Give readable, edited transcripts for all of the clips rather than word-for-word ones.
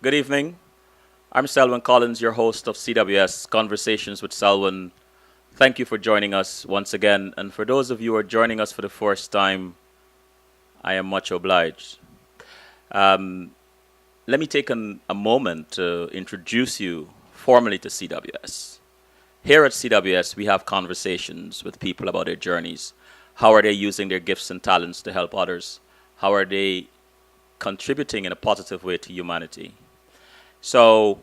Good evening. I'm Selwyn Collins, your host of CWS Conversations with Selwyn. Thank you for joining us once again. And for those of you who are joining us for the first time, I am much obliged. Um, Let me take a moment to introduce you formally to CWS. Here at CWS, we have conversations with people about their journeys. How are they using their gifts and talents to help others? How are they contributing in a positive way to humanity? So,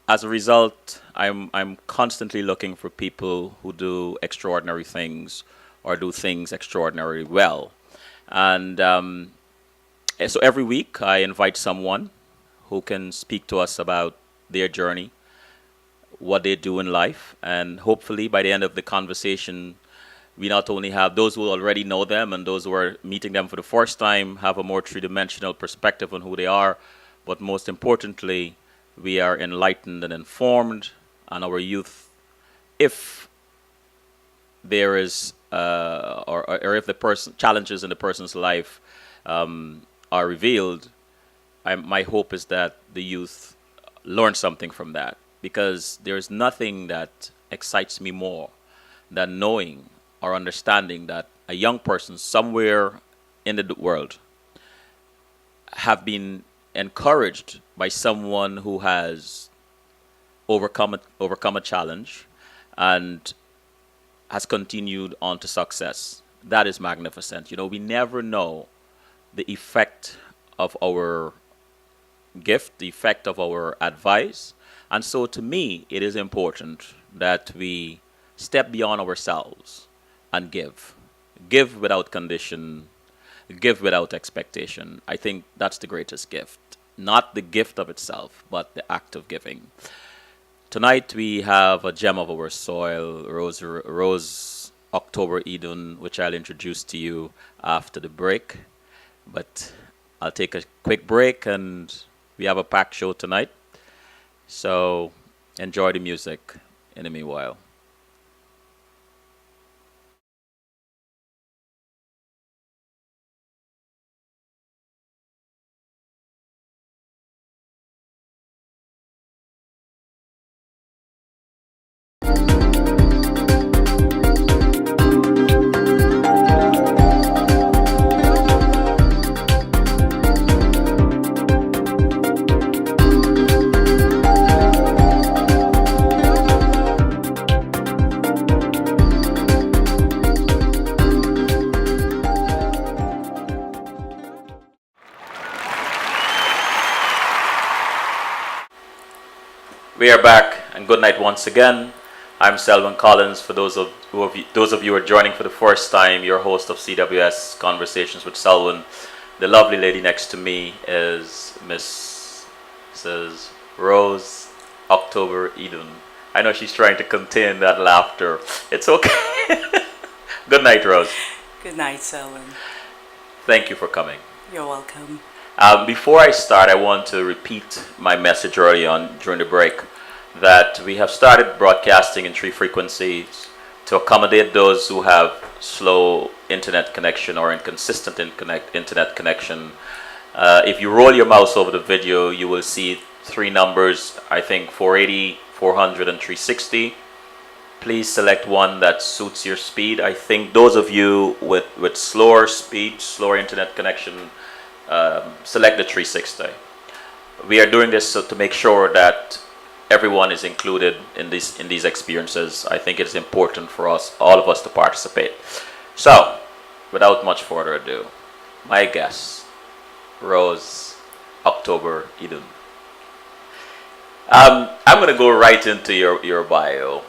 as a result, I'm constantly looking for people who do extraordinary things or do things extraordinarily well. And so every week I invite someone who can speak to us about their journey, what they do in life, and hopefully by the end of the conversation, we not only have those who already know them and those who are meeting them for the first time have a more three-dimensional perspective on who they are, but most importantly, we are enlightened and informed, and our youth, if there is or if the person challenges in the person's life are revealed, my hope is that the youth learn something from that, because there is nothing that excites me more than knowing or understanding that a young person somewhere in the world have been encouraged by someone who has overcome a challenge and has continued on to success. That is magnificent. We never know the effect of our gift, the effect of our advice. And so to me, it is important that we step beyond ourselves and give. Give without condition, give without expectation. I think that's the greatest gift. Not the gift of itself, but the act of giving. Tonight we have a gem of our soil, Rose October-Edun, which I'll introduce to you after the break. But I'll take a quick break, and we have a packed show tonight. So enjoy the music in the meanwhile. We are back, and good night once again. I'm Selwyn Collins. For those of you who are joining for the first time, your host of CWS Conversations with Selwyn. The lovely lady next to me is Mrs. Rose October-Edun. I know she's trying to contain that laughter. It's okay. Good night, Rose. Good night, Selwyn. Thank you for coming. You're welcome. Before I start, I want to repeat my message early on during the break that we have started broadcasting in 3 frequencies to accommodate those who have slow internet connection or inconsistent internet connection. If you roll your mouse over the video, you will see 3 numbers, I think 480, 400, and 360. Please select one that suits your speed. I think those of you with slower speed, slower internet connection, select the 360. We are doing this to make sure that everyone is included in these experiences. I think it's important for all of us to participate. So, without much further ado, my guest, Rose October-Edun. I'm going to go right into your bio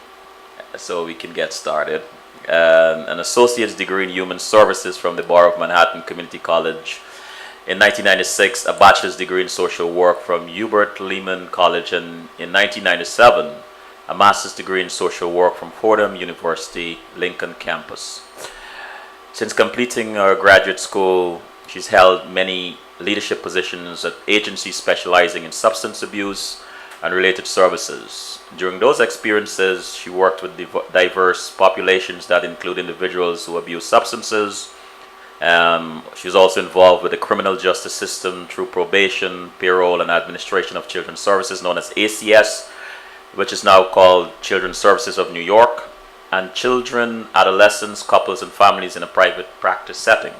so we can get started. An associate's degree in human services from the Borough of Manhattan Community College. In 1996, a bachelor's degree in social work from Hubert Lehman College, and in 1997, a master's degree in social work from Fordham University, Lincoln campus. Since completing her graduate school, she's held many leadership positions at agencies specializing in substance abuse and related services. During those experiences, she worked with diverse populations that include individuals who abuse substances, She was also involved with the criminal justice system through probation, parole, and administration of children's services, known as ACS, which is now called Children's Services of New York, and children, adolescents, couples, and families in a private practice setting.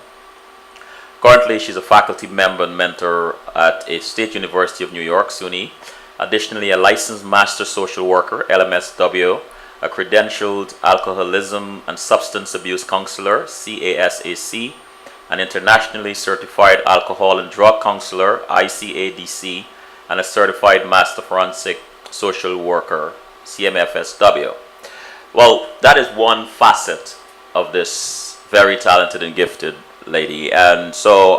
Currently, she's a faculty member and mentor at a State University of New York, SUNY. Additionally, a licensed master social worker, LMSW, a credentialed alcoholism and substance abuse counselor, CASAC, an internationally certified alcohol and drug counselor, ICADC, and a certified master forensic social worker, CMFSW. Well, that is one facet of this very talented and gifted lady. And so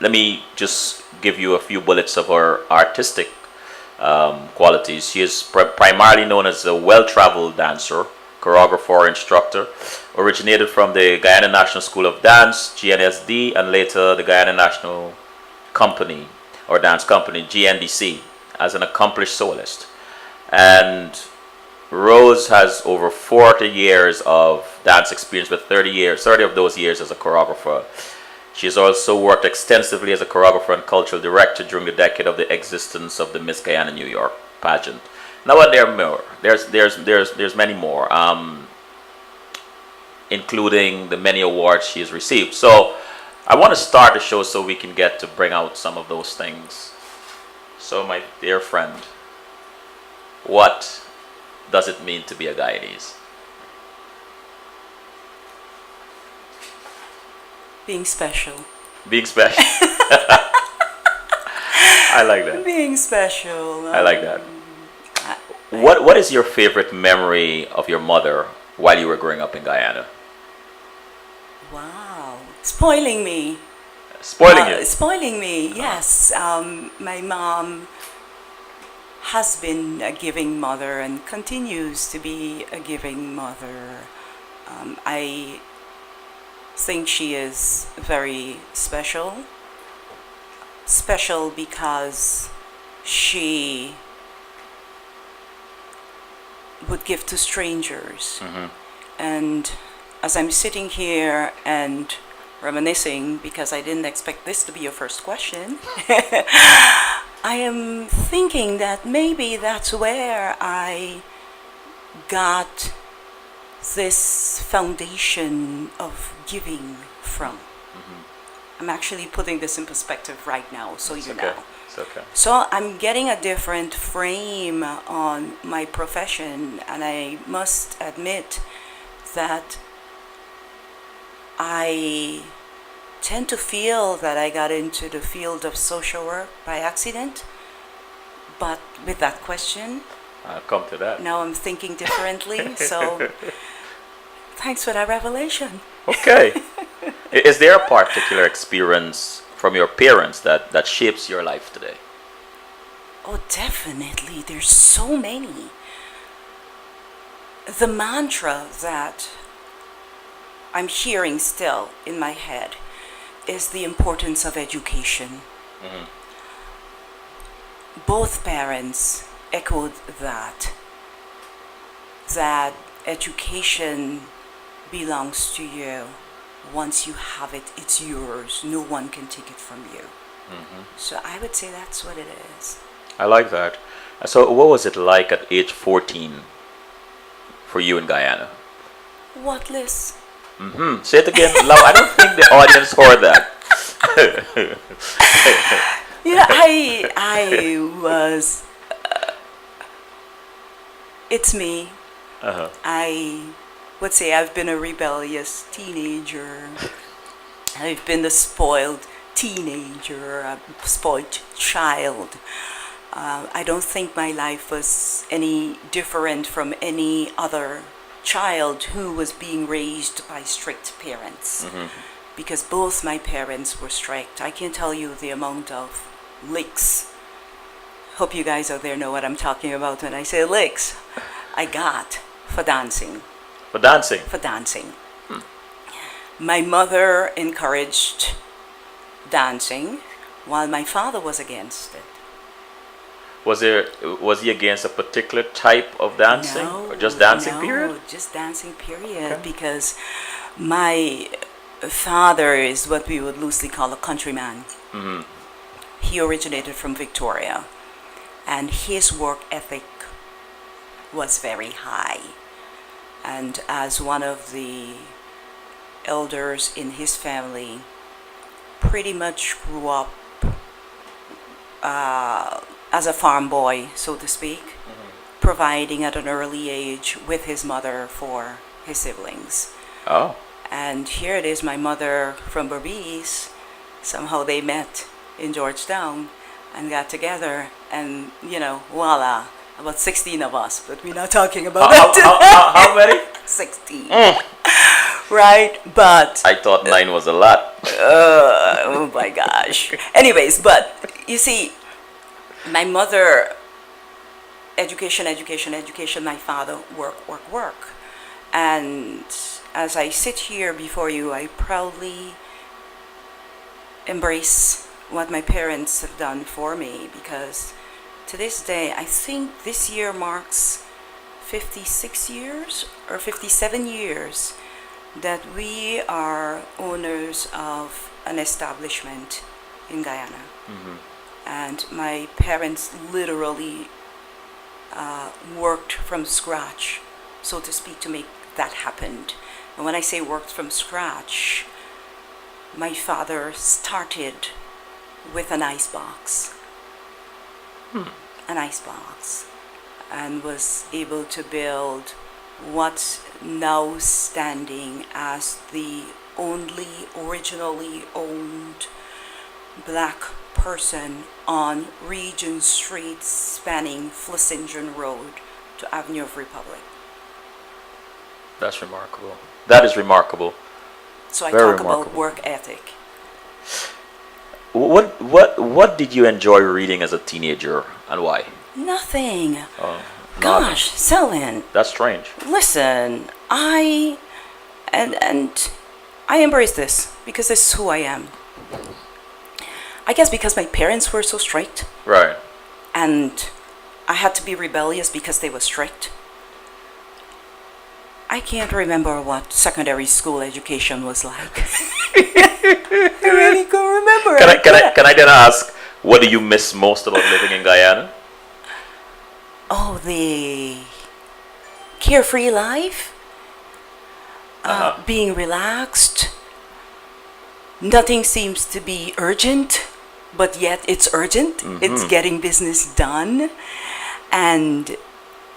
let me just give you a few bullets of her artistic qualities. She is primarily known as a well-traveled dancer, choreographer, instructor, originated from the Guyana National School of Dance, GNSD, and later the Guyana National Company, or Dance Company, GNDC, as an accomplished soloist. And Rose has over 40 years of dance experience, with 30 of those years as a choreographer. She has also worked extensively as a choreographer and cultural director during the decade of the existence of the Miss Guyana New York pageant. Now, there are more. There's many more, including the many awards she has received. So, I want to start the show so we can get to bring out some of those things. So, my dear friend, what does it mean to be a Guyanese? Being special. Being special. I like that. Being special. I like that. What is your favorite memory of your mother while you were growing up in Guyana? Wow. Spoiling me. Spoiling you? Spoiling me, yes. My mom has been a giving mother and continues to be a giving mother. I think she is very special. Special because she would give to strangers. Mm-hmm. And as I'm sitting here and reminiscing, because I didn't expect this to be your first question, I am thinking that maybe that's where I got this foundation of giving from. Mm-hmm. I'm actually putting this in perspective right now, so It's you okay. know. It's okay. So I'm getting a different frame on my profession, and I must admit that I tend to feel that I got into the field of social work by accident. But with that question, I'll come to that. now I'm thinking differently. So thanks for that revelation. Okay. Is there a particular experience from your parents that shapes your life today? Oh, definitely. There's so many. The mantra that I'm hearing still in my head is the importance of education. Mm-hmm. Both parents echoed that education belongs to you. Once you have it, it's yours. No one can take it from you. Mm-hmm. So I would say that's what it is. I like that. So what was it like at age 14 for you in Guyana? What, Liz? Mm-hmm. Say it again loud. I don't think the audience heard that. Yeah, I was. It's me. Uh-huh. I would say I've been a rebellious teenager. I've been a spoiled teenager, a spoiled child. I don't think my life was any different from any other child who was being raised by strict parents. Mm-hmm. Because both my parents were strict. I can't tell you the amount of licks. Hope you guys out there know what I'm talking about when I say licks. I got for dancing. For dancing? For dancing. My mother encouraged dancing while my father was against it. Was he against a particular type of dancing? No, or just dancing no, period? just dancing period. Okay. Because my father is what we would loosely call a countryman. Hmm. He originated from Victoria, and his work ethic was very high. And as one of the elders in his family, pretty much grew up as a farm boy, so to speak, providing at an early age with his mother for his siblings. Oh. And here it is, my mother from Berbice, somehow they met in Georgetown and got together, and voila, about 16 of us, but we're not talking about that. How many? 16. Right, but I thought 9 was a lot. oh my gosh. Anyways, but you see, my mother, education, education, education, my father, work, work, work. And as I sit here before you, I proudly embrace what my parents have done for me, because to this day, I think this year marks 56 years or 57 years that we are owners of an establishment in Guyana. And my parents literally worked from scratch, so to speak, to make that happen. And when I say worked from scratch, my father started with an ice box. An ice box, and was able to build what's now standing as the only originally owned black person on Regent Street spanning Flissingen Road to Avenue of Republic. That's remarkable. That is remarkable. So I Very talk about remarkable. work ethic. What did you enjoy reading as a teenager, and why? Nothing. Oh, Gosh, Selin, that's strange. listen, and I embrace this because this is who I am. I guess because my parents were so strict, Right. and I had to be rebellious because they were strict. I can't remember what secondary school education was like. I really can't remember. Can I then ask, what do you miss most about living in Guyana? Oh, the carefree life, being relaxed. Nothing seems to be urgent, but yet it's urgent. It's getting business done. And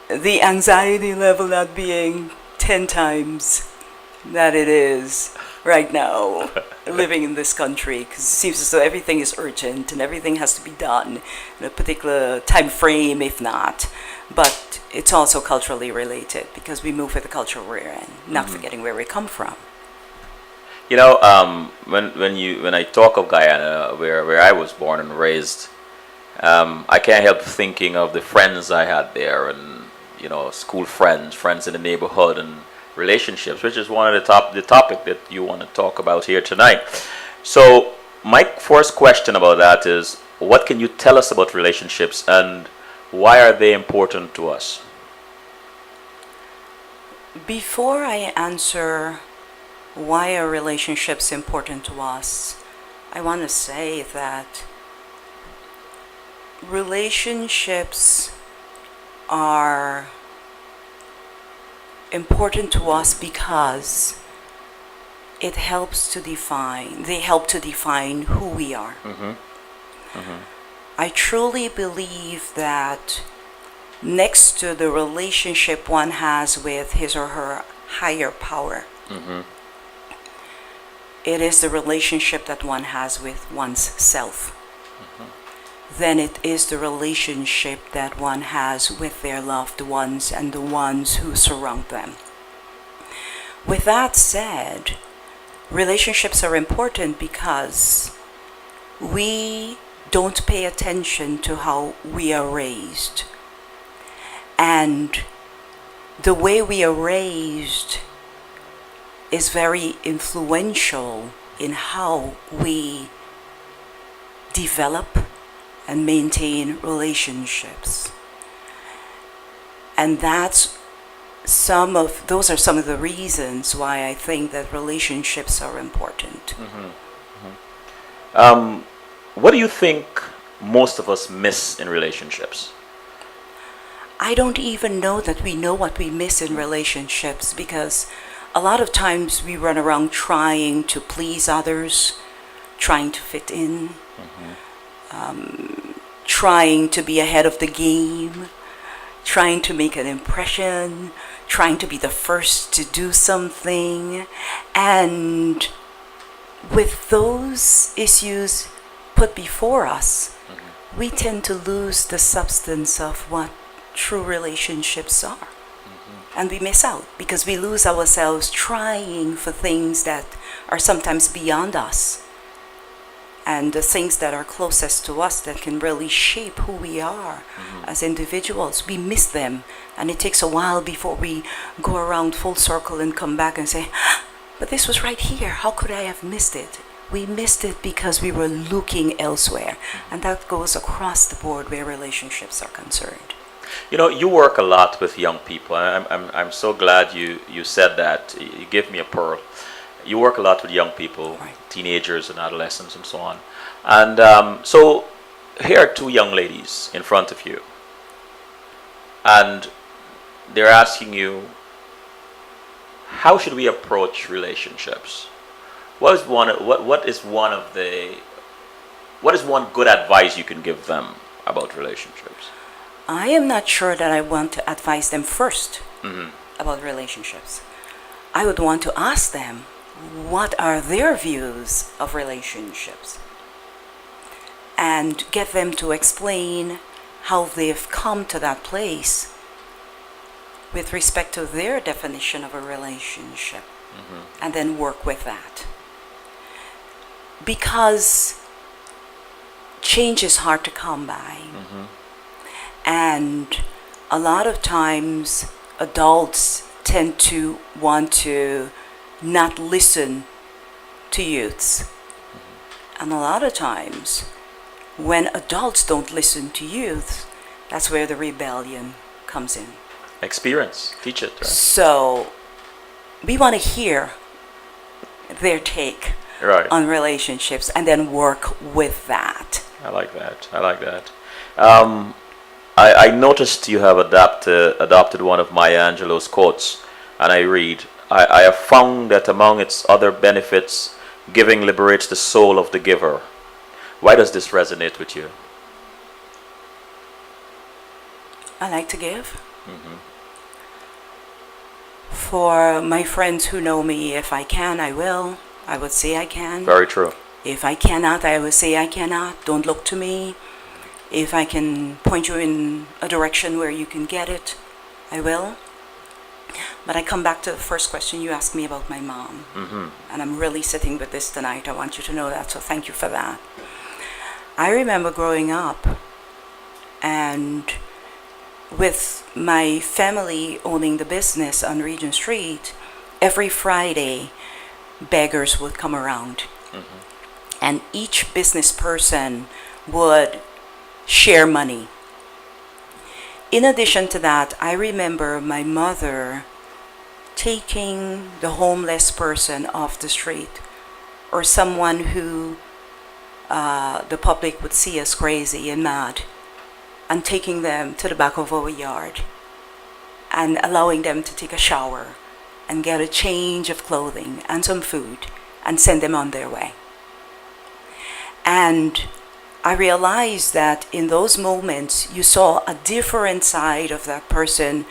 the anxiety level not being 10 times that it is right now living in this country, because it seems as though everything is urgent and everything has to be done in a particular time frame, if not. But it's also culturally related because we move with the culture we're in, not forgetting where we come from. You know, when I talk of Guyana, where I was born and raised, I can't help thinking of the friends I had there, and school friends, friends in the neighborhood, and relationships, which is one of the topic that you want to talk about here tonight. So my first question about that is, what can you tell us about relationships, and why are they important to us? Before I answer why are relationships important to us, I want to say that relationships are important to us because they help to define who we are. I truly believe that next to the relationship one has with his or her higher power, it is the relationship that one has with one's self. Then it is the relationship that one has with their loved ones and the ones who surround them. With that said, relationships are important because we don't pay attention to how we are raised. And the way we are raised is very influential in how we develop and maintain relationships. And that's those are some of the reasons why I think that relationships are important. What do you think most of us miss in relationships? I don't even know that we know what we miss in relationships, because a lot of times we run around trying to please others, trying to fit in, trying to be ahead of the game, trying to make an impression, trying to be the first to do something. And with those issues put before us, we tend to lose the substance of what true relationships are. And we miss out because we lose ourselves trying for things that are sometimes beyond us, and the things that are closest to us that can really shape who we are as individuals. We miss them, and it takes a while before we go around full circle and come back and say, but this was right here. How could I have missed it? We missed it because we were looking elsewhere. And that goes across the board where relationships are concerned. You know, you work a lot with young people. I'm so glad you said that. You gave me a pearl. You work a lot with young people, Right. teenagers and adolescents and so on. And so here are two young ladies in front of you. And they're asking you, how should we approach relationships? What is one good advice you can give them about relationships? I am not sure that I want to advise them first about relationships. I would want to ask them, what are their views of relationships? And get them to explain how they've come to that place with respect to their definition of a relationship, and then work with that. Because change is hard to come by. And a lot of times adults tend to want to not listen to youths. And a lot of times when adults don't listen to youth, that's where the rebellion comes in. Experience, teach it, right? So we want to hear their take Right. on relationships and then work with that. I like that. I like that. I noticed you have adopted one of Maya Angelou's quotes, and I read, I have found that among its other benefits, giving liberates the soul of the giver. Why does this resonate with you? I like to give. For my friends who know me, if I can, I will. I would say I can. Very true. If I cannot, I will say I cannot. Don't look to me. If I can point you in a direction where you can get it, I will. But I come back to the first question you asked me about my mom. And I'm really sitting with this tonight. I want you to know that, so thank you for that. I remember growing up and with my family owning the business on Regent Street, every Friday, beggars would come around. And each business person would share money. In addition to that, I remember my mother taking the homeless person off the street, or someone who the public would see as crazy and mad, and taking them to the back of our yard and allowing them to take a shower and get a change of clothing and some food and send them on their way. And I realized that in those moments you saw a different side of that person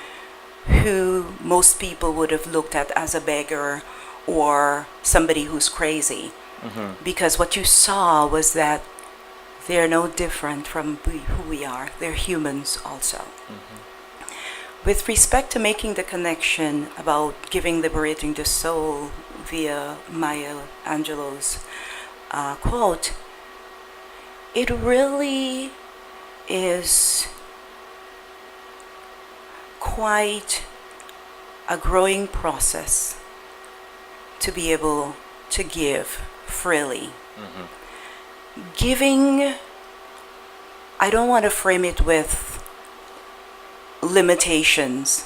who most people would have looked at as a beggar or somebody who's crazy. Because what you saw was that they're no different from who we are. They're humans also. With respect to making the connection about giving, liberating the soul via Maya Angelou's quote, it really is quite a growing process to be able to give freely. Giving, I don't want to frame it with limitations,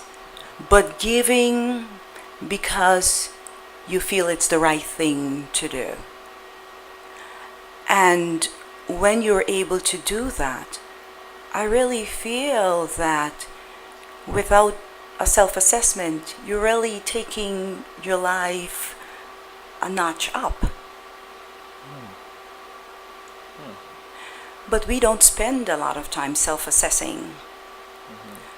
but giving because you feel it's the right thing to do. And when you're able to do that, I really feel that without a self-assessment, you're really taking your life a notch up. But we don't spend a lot of time self-assessing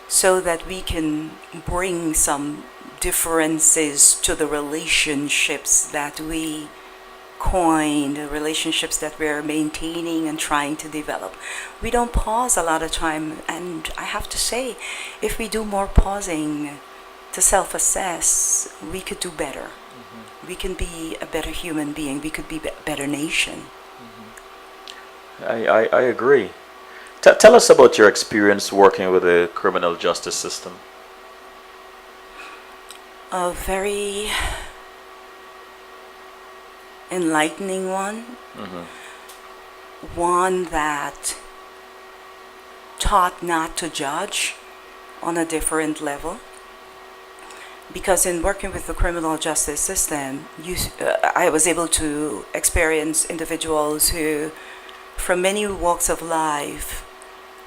so that we can bring some differences to the relationships that we coined, the relationships that we're maintaining and trying to develop. We don't pause a lot of time, and I have to say, if we do more pausing to self-assess, we could do better. We can be a better human being. We could be a better nation. I agree. Tell us about your experience working with the criminal justice system. A very enlightening one. One that taught not to judge on a different level. Because in working with the criminal justice system, I was able to experience individuals who, from many walks of life,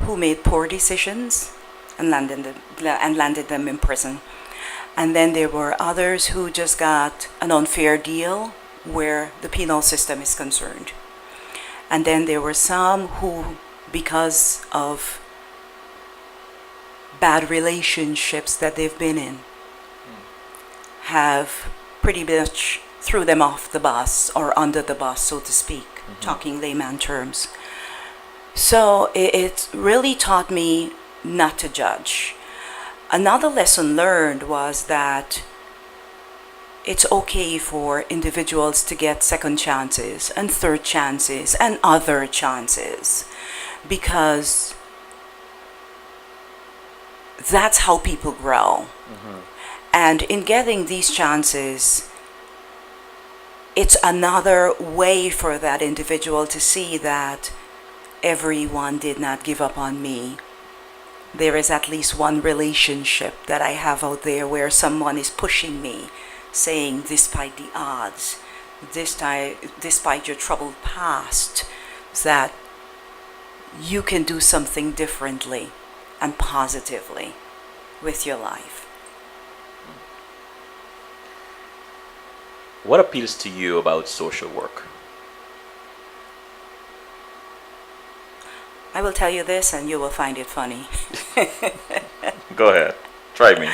who made poor decisions and landed them in prison. And then there were others who just got an unfair deal where the penal system is concerned. And then there were some who, because of bad relationships that they've been in, have pretty much threw them off the bus or under the bus, so to speak, talking layman terms. So it really taught me not to judge. Another lesson learned was that it's okay for individuals to get second chances and third chances and other chances, because that's how people grow. And in getting these chances, it's another way for that individual to see that everyone did not give up on me. There is at least one relationship that I have out there where someone is pushing me, saying, despite the odds, despite your troubled past, that you can do something differently and positively with your life. What appeals to you about social work? I will tell you this and you will find it funny. Go ahead. Try me.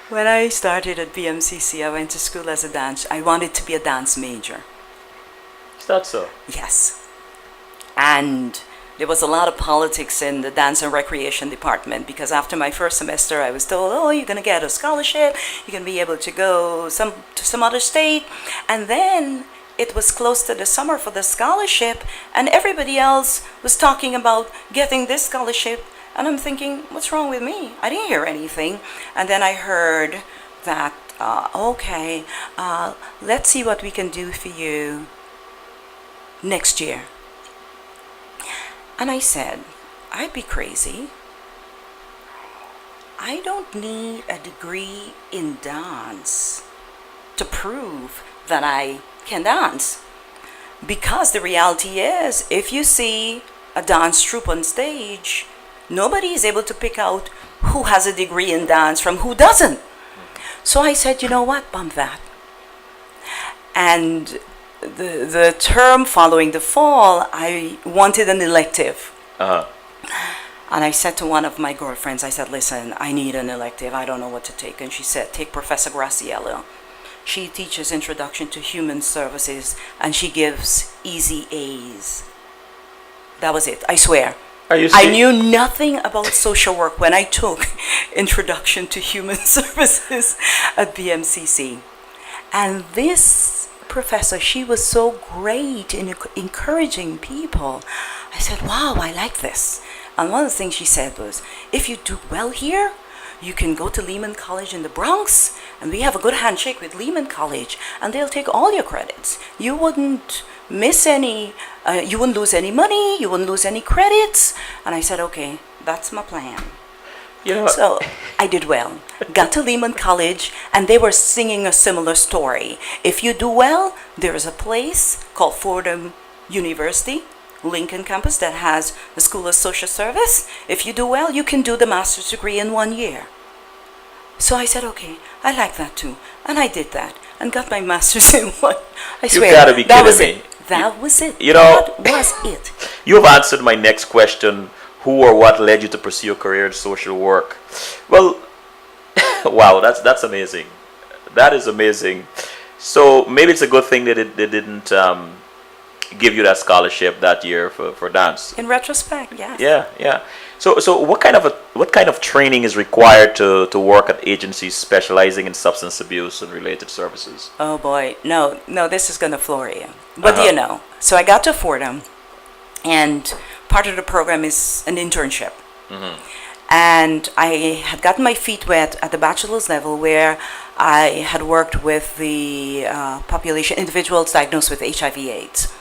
When I started at BMCC, I went to school as a dance. I wanted to be a dance major. Is that so? Yes. And there was a lot of politics in the dance and recreation department, because after my first semester I was told, oh, you're going to get a scholarship, you're going to be able to go to some other state. And then it was close to the summer for the scholarship, and everybody else was talking about getting this scholarship. And I'm thinking, what's wrong with me? I didn't hear anything. And then I heard that, let's see what we can do for you next year. And I said, I'd be crazy. I don't need a degree in dance to prove that I can dance. Because the reality is, if you see a dance troupe on stage, nobody is able to pick out who has a degree in dance from who doesn't. So I said, you know what, bump that. And the term following the fall, I wanted an elective. And I said to one of my girlfriends, I said, listen, I need an elective. I don't know what to take. And she said, take Professor Graciela. She teaches Introduction to Human Services, and she gives easy A's. That was it, I swear. I knew nothing about social work when I took Introduction to Human Services at BMCC. And this professor, she was so great in encouraging people. I said, wow, I like this. And one of the things she said was, if you do well here, you can go to Lehman College in the Bronx, and we have a good handshake with Lehman College, and they'll take all your credits. You wouldn't miss any, you wouldn't lose any money, you wouldn't lose any credits. And I said, okay, that's my plan. You know, So I did well. Got to Lehman College, and they were singing a similar story. If you do well, there is a place called Fordham University, Lincoln campus, that has the School of Social Service. If you do well, you can do the master's degree in 1 year. So I said, okay, I like that too. And I did that and got my master's in one. I you swear, gotta be that kidding was me. it. That was it. You know, That was it. you have answered my next question. Who or what led you to pursue a career in social work? Well, wow, that's amazing. That is amazing. So maybe it's a good thing that they didn't give you that scholarship that year for dance. In retrospect, yes. Yeah, yeah. So what kind of training is required to work at agencies specializing in substance abuse and related services? Oh boy, no, this is gonna floor you. But do you know? So I got to Fordham, and part of the program is an internship. And I had gotten my feet wet at the bachelor's level, where I had worked with the population, individuals diagnosed with HIV/AIDS.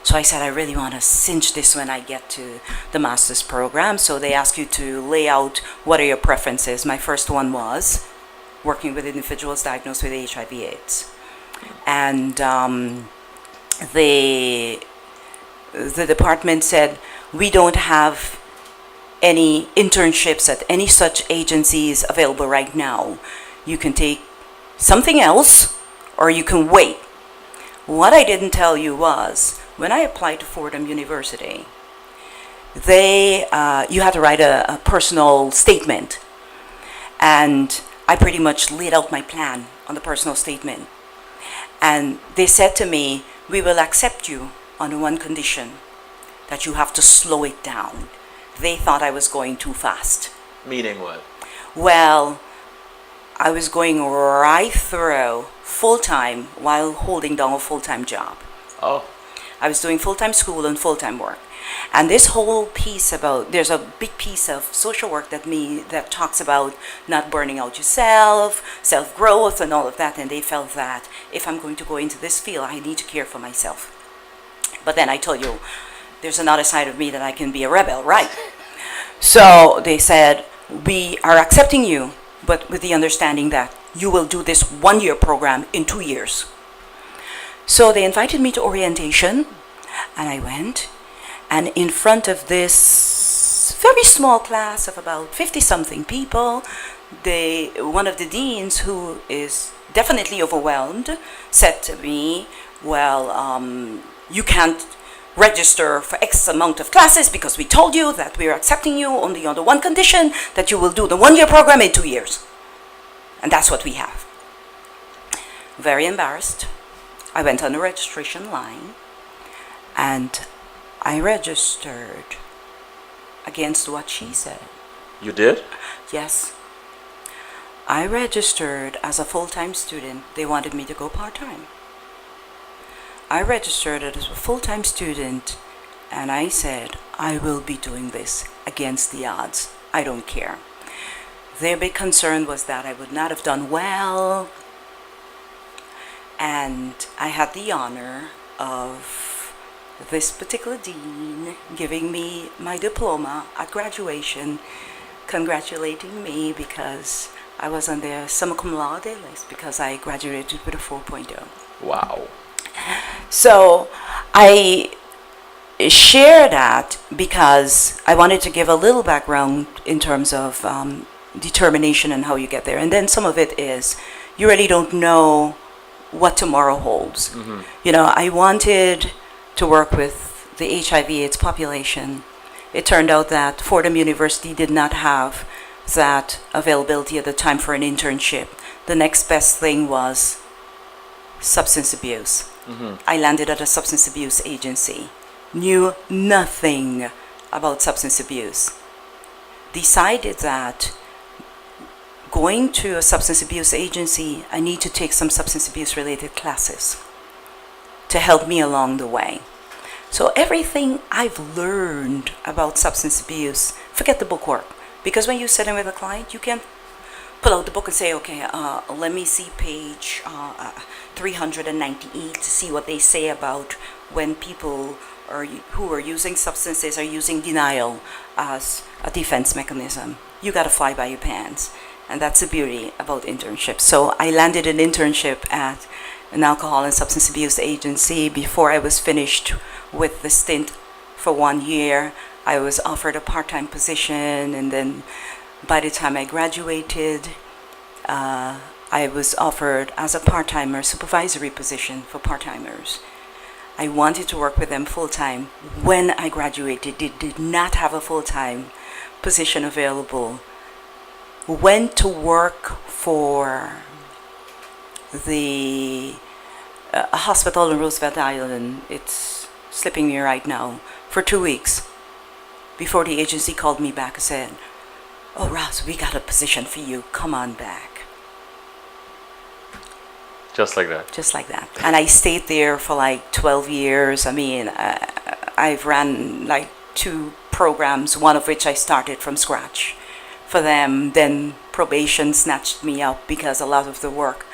So I said, I really want to cinch this when I get to the master's program. So they ask you to lay out what are your preferences. My first one was working with individuals diagnosed with HIV/AIDS. And the department said, we don't have any internships at any such agencies available right now. You can take something else, or you can wait. What I didn't tell you was, when I applied to Fordham University, you had to write a personal statement. And I pretty much laid out my plan on the personal statement. And they said to me, we will accept you on one condition, that you have to slow it down. They thought I was going too fast. Meaning what? Well, I was going right through full-time while holding down a full-time job. Oh. I was doing full-time school and full-time work. And this whole piece there's a big piece of social work that talks about not burning out yourself, self-growth and all of that. And they felt that if I'm going to go into this field, I need to care for myself. But then I told you, there's another side of me that I can be a rebel, right? So they said, we are accepting you, but with the understanding that you will do this 1-year program in 2 years. So they invited me to orientation, and I went. And in front of this very small class of about 50-something people, one of the deans, who is definitely overwhelmed, said to me, well, you can't register for X amount of classes because we told you that we are accepting you only on the one condition, that you will do the 1-year program in 2 years. And that's what we have. Very embarrassed. I went on the registration line, and I registered against what she said. You did? Yes. I registered as a full-time student. They wanted me to go part-time. I registered as a full-time student, and I said, I will be doing this against the odds. I don't care. Their big concern was that I would not have done well, and I had the honor of this particular dean giving me my diploma at graduation, congratulating me because I was on their summa cum laude list because I graduated with a 4.0. Wow. So I share that because I wanted to give a little background in terms of determination and how you get there. And then some of it is you really don't know what tomorrow holds. Mm-hmm. You know, I wanted to work with the HIV/AIDS population. It turned out that Fordham University did not have that availability at the time for an internship. The next best thing was substance abuse. Mm-hmm. I landed at a substance abuse agency, knew nothing about substance abuse, decided that going to a substance abuse agency, I need to take some substance abuse related classes to help me along the way. So everything I've learned about substance abuse, forget the bookwork, because when you sit in with a client, you can pull out the book and say, okay, let me see page 398 to see what they say about when people who are using substances are using denial as a defense mechanism. you got to fly by your pants. And that's the beauty about internships. So I landed an internship at an alcohol and substance abuse agency. Before I was finished with the stint for 1 year, I was offered a part-time position, and then by the time I graduated, I was offered as a part-timer supervisory position for part-timers. I wanted to work with them full-time. When I graduated, they did not have a full-time position available. Went to work for the a hospital in Roosevelt Island. It's slipping me right now. For 2 weeks before the agency called me back and said, "Oh, Ross, we got a position for you. Come on back." Just like that. Just like that. And I stayed there for like 12 years. I mean, I've ran like 2 programs, one of which I started from scratch for them. Then probation snatched me up because a lot of the work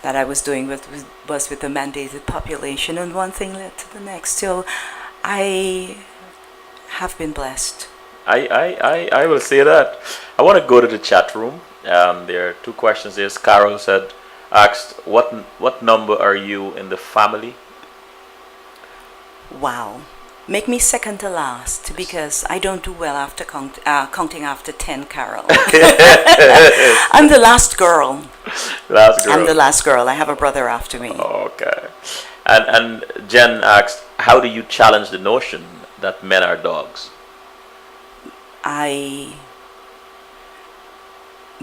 that I was doing was with the mandated population, and one thing led to the next. So I have been blessed. I will say that. I want to go to the chat room. There are 2 questions there. Carol asked, what number are you in the family? Wow. Make me second to last, because I don't do well after counting after 10, Carol. I'm the last girl. Last girl. I'm the last girl. I have a brother after me. Okay. And Jen asked, how do you challenge the notion that men are dogs? I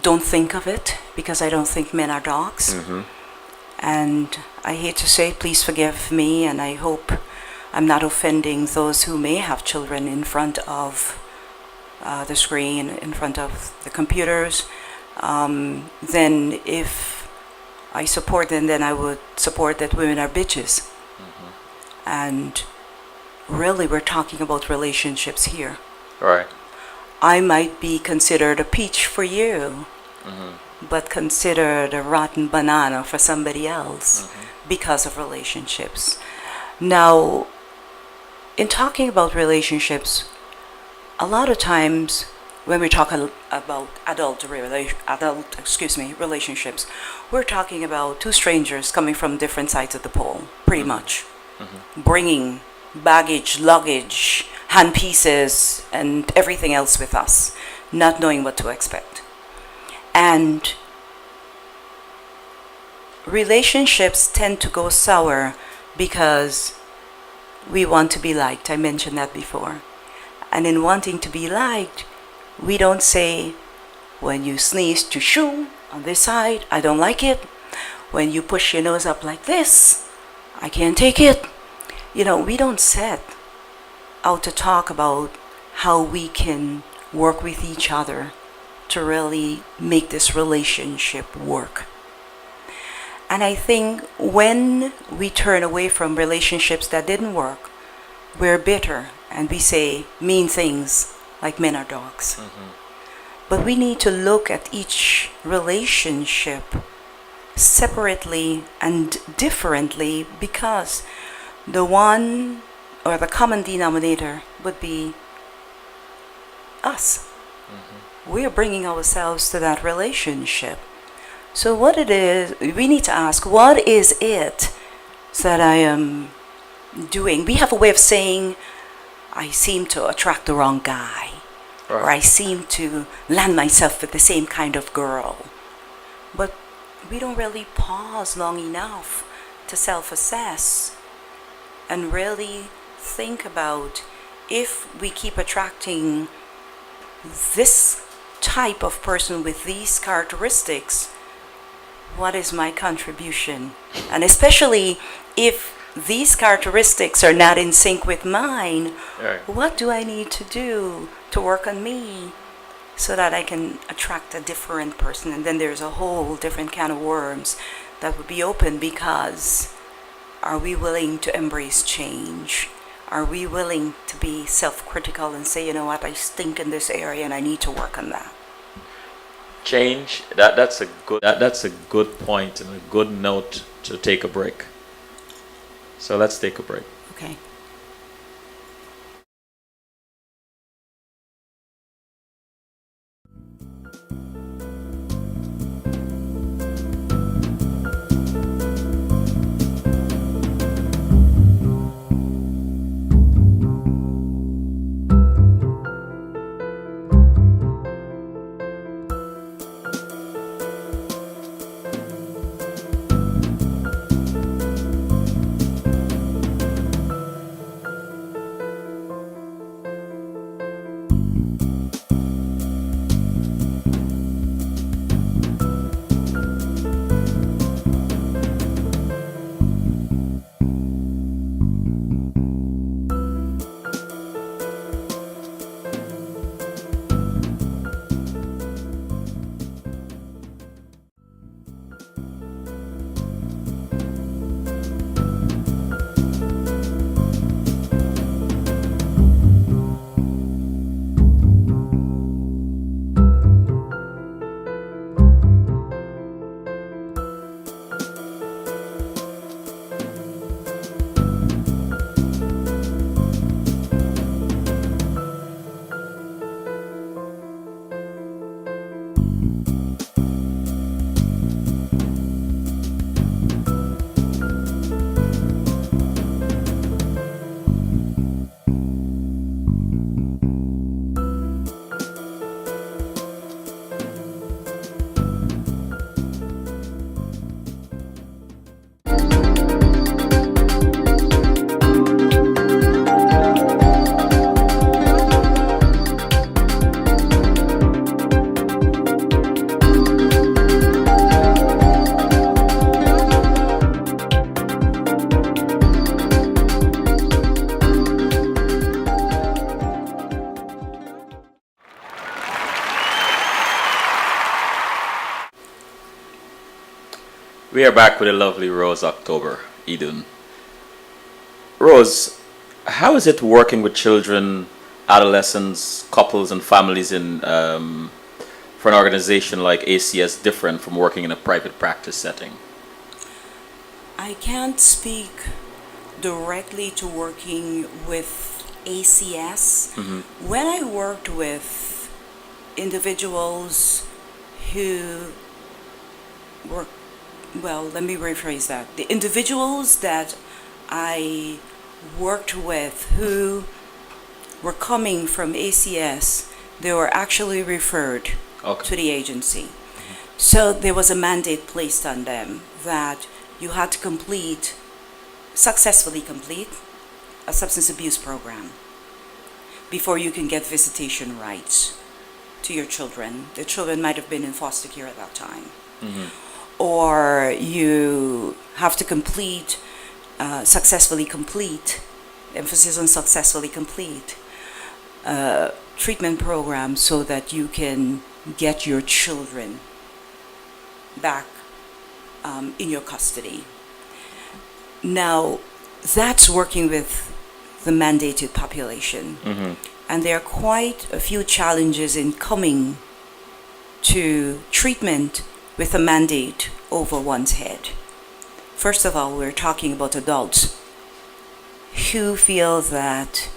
don't think of it, because I don't think men are dogs. Mm-hmm. And I hate to say, please forgive me, and I hope I'm not offending those who may have children in front of the screen, in front of the computers. Then if I support them, then I would support that women are bitches. Mm-hmm. And really, we're talking about relationships here. Right. I might be considered a peach for you, Mm-hmm. but considered a rotten banana for somebody else, Mm-hmm. because of relationships. Now, in talking about relationships, a lot of times when we talk about relationships, we're talking about 2 strangers coming from different sides of the pole, pretty Mm-hmm. much, Mm-hmm. bringing baggage, luggage, hand pieces, and everything else with us, not knowing what to expect. And relationships tend to go sour because we want to be liked. I mentioned that before. And in wanting to be liked, we don't say, when you sneeze to shoo on this side, I don't like it. When you push your nose up like this, I can't take it. You know, we don't set out to talk about how we can work with each other to really make this relationship work. And I think when we turn away from relationships that didn't work, we're bitter and we say mean things like men are dogs. Mm-hmm. But we need to look at each relationship separately and differently, because the one or the common denominator would be us. Mm-hmm. We're bringing ourselves to that relationship. So what it is, we need to ask, what is it that I am doing? We have a way of saying, I seem to attract the wrong guy. Right. Or I seem to land myself with the same kind of girl. But we don't really pause long enough to self-assess and really think about, if we keep attracting this type of person with these characteristics, what is my contribution? And especially if these characteristics are not in sync with mine, Right. what do I need to do to work on me so that I can attract a different person? And then there's a whole different can of worms that would be open, because are we willing to embrace change? Are we willing to be self-critical and say, you know what, I stink in this area and I need to work on that? Change. That's a good point and a good note to take a break. So let's take a break. Okay. We are back with the lovely Rose October-Edun. Rose, how is it working with children, adolescents, couples, and families for an organization like ACS different from working in a private practice setting? I can't speak directly to working with ACS. When I worked with individuals who were, well, let me rephrase that. The individuals that I worked with who were coming from ACS, they were actually referred to the agency. So there was a mandate placed on them that you had to successfully complete a substance abuse program before you can get visitation rights to your children. The children might have been in foster care at that time. Or you have to successfully complete, emphasis on successfully complete, treatment program so that you can get your children back in your custody. Now, that's working with the mandated population. And there are quite a few challenges in coming to treatment with a mandate over one's head. First of all, we're talking about adults who feel that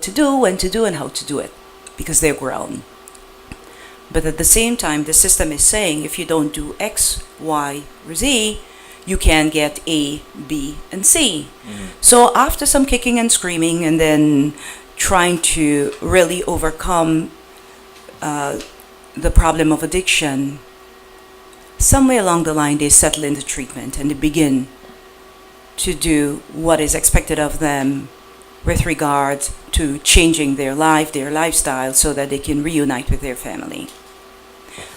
when to do, and how to do it, because they're grown. But at the same time, the system is saying if you don't do X, Y, or Z, you can get A, B, and C. So after some kicking and screaming and then trying to really overcome the problem of addiction, somewhere along the line they settle into treatment and they begin to do what is expected of them with regard to changing their life, their lifestyle, so that they can reunite with their family.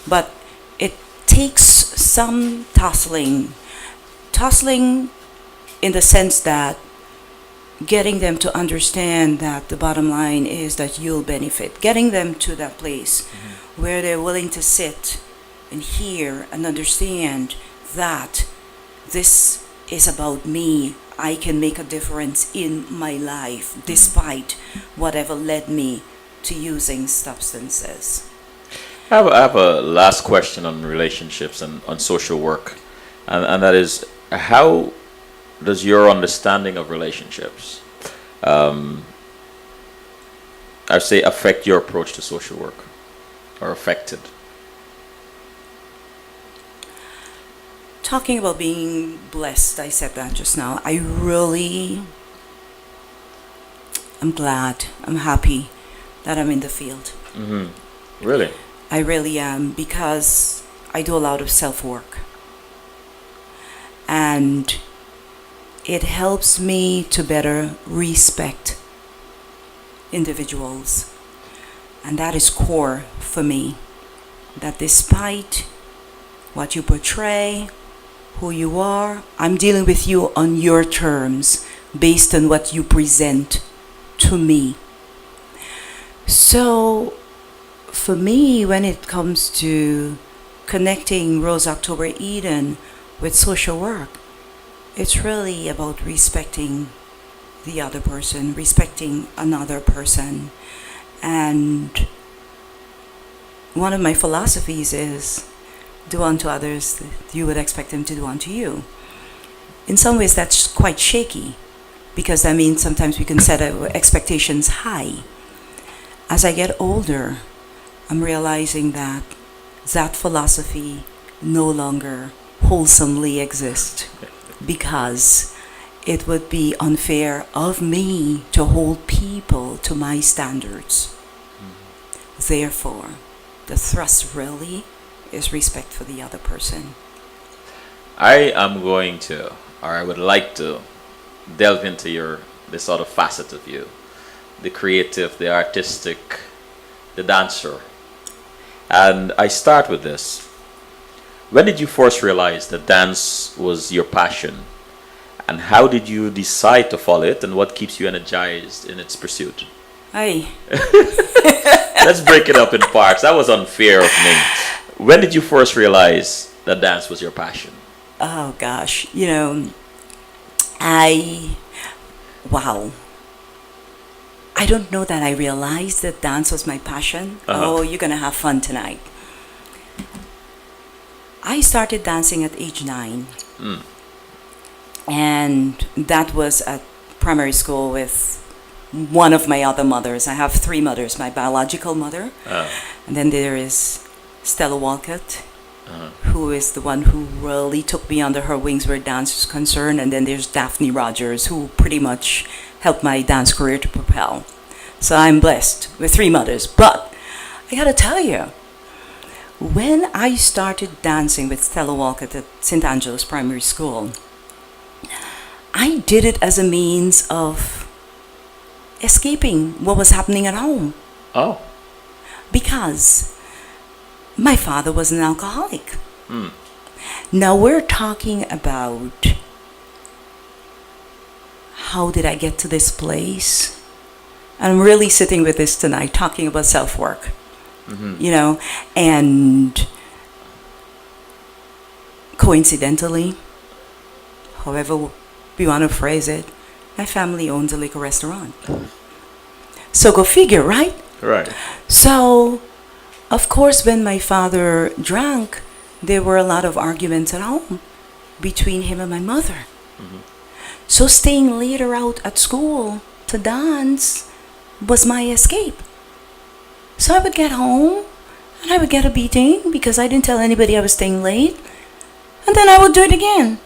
But it takes some tussling in the sense that getting them to understand that the bottom line is that you'll benefit, getting them to that place where they're willing to sit and hear and understand that this is about me. I can make a difference in my life despite whatever led me to using substances. I have a last question on relationships and on social work, and that is, how does your understanding of relationships, I'd say, affect your approach to social work, or affected? Talking about being blessed, I said that just now. I'm glad, I'm happy that I'm in the field. Really? I really am, because I do a lot of self-work. And it helps me to better respect individuals. And that is core for me. That despite what you portray, who you are, I'm dealing with you on your terms based on what you present to me. So for me, when it comes to connecting Rose October-Edun with social work, it's really about respecting the other person, respecting another person. And one of my philosophies is do unto others that you would expect them to do unto you. In some ways that's quite shaky, because that means sometimes we can set our expectations high. As I get older, I'm realizing that that philosophy no longer wholesomely exists, because it would be unfair of me to hold people to my standards. Therefore, the thrust really is respect for the other person. I am going to, or I would like to, delve into this other facet of you, the creative, the artistic, the dancer. And I start with this. When did you first realize that dance was your passion? And how did you decide to follow it? And what keeps you energized in its pursuit? Aye. Let's break it up in parts. That was unfair of me. When did you first realize that dance was your passion? Oh gosh, I, wow. I don't know that I realized that dance was my passion. Uh-huh. Oh, you're gonna have fun tonight. I started dancing at age 9, Mm. and that was at primary school with one of my other mothers. I have three mothers: my biological mother, Uh, and then there is Stella Walcott, uh-huh. who is the one who really took me under her wings where dance is concerned, and then there's Daphne Rogers, who pretty much helped my dance career to propel. So I'm blessed with three mothers. But I gotta tell you, when I started dancing with Stella Walcott at St. Angelo's Primary School, I did it as a means of escaping what was happening at home. Oh. Because my father was an alcoholic. Mm. Now we're talking about how did I get to this place? I'm really sitting with this tonight, talking about self-work, Mm-hmm. and coincidentally, however we want to phrase it, my family owns a liquor restaurant. So go figure, right? Right. So, of course, when my father drank, there were a lot of arguments at home between him and my mother. Mhm. So staying later out at school to dance was my escape. So I would get home and I would get a beating because I didn't tell anybody I was staying late. And then I would do it again.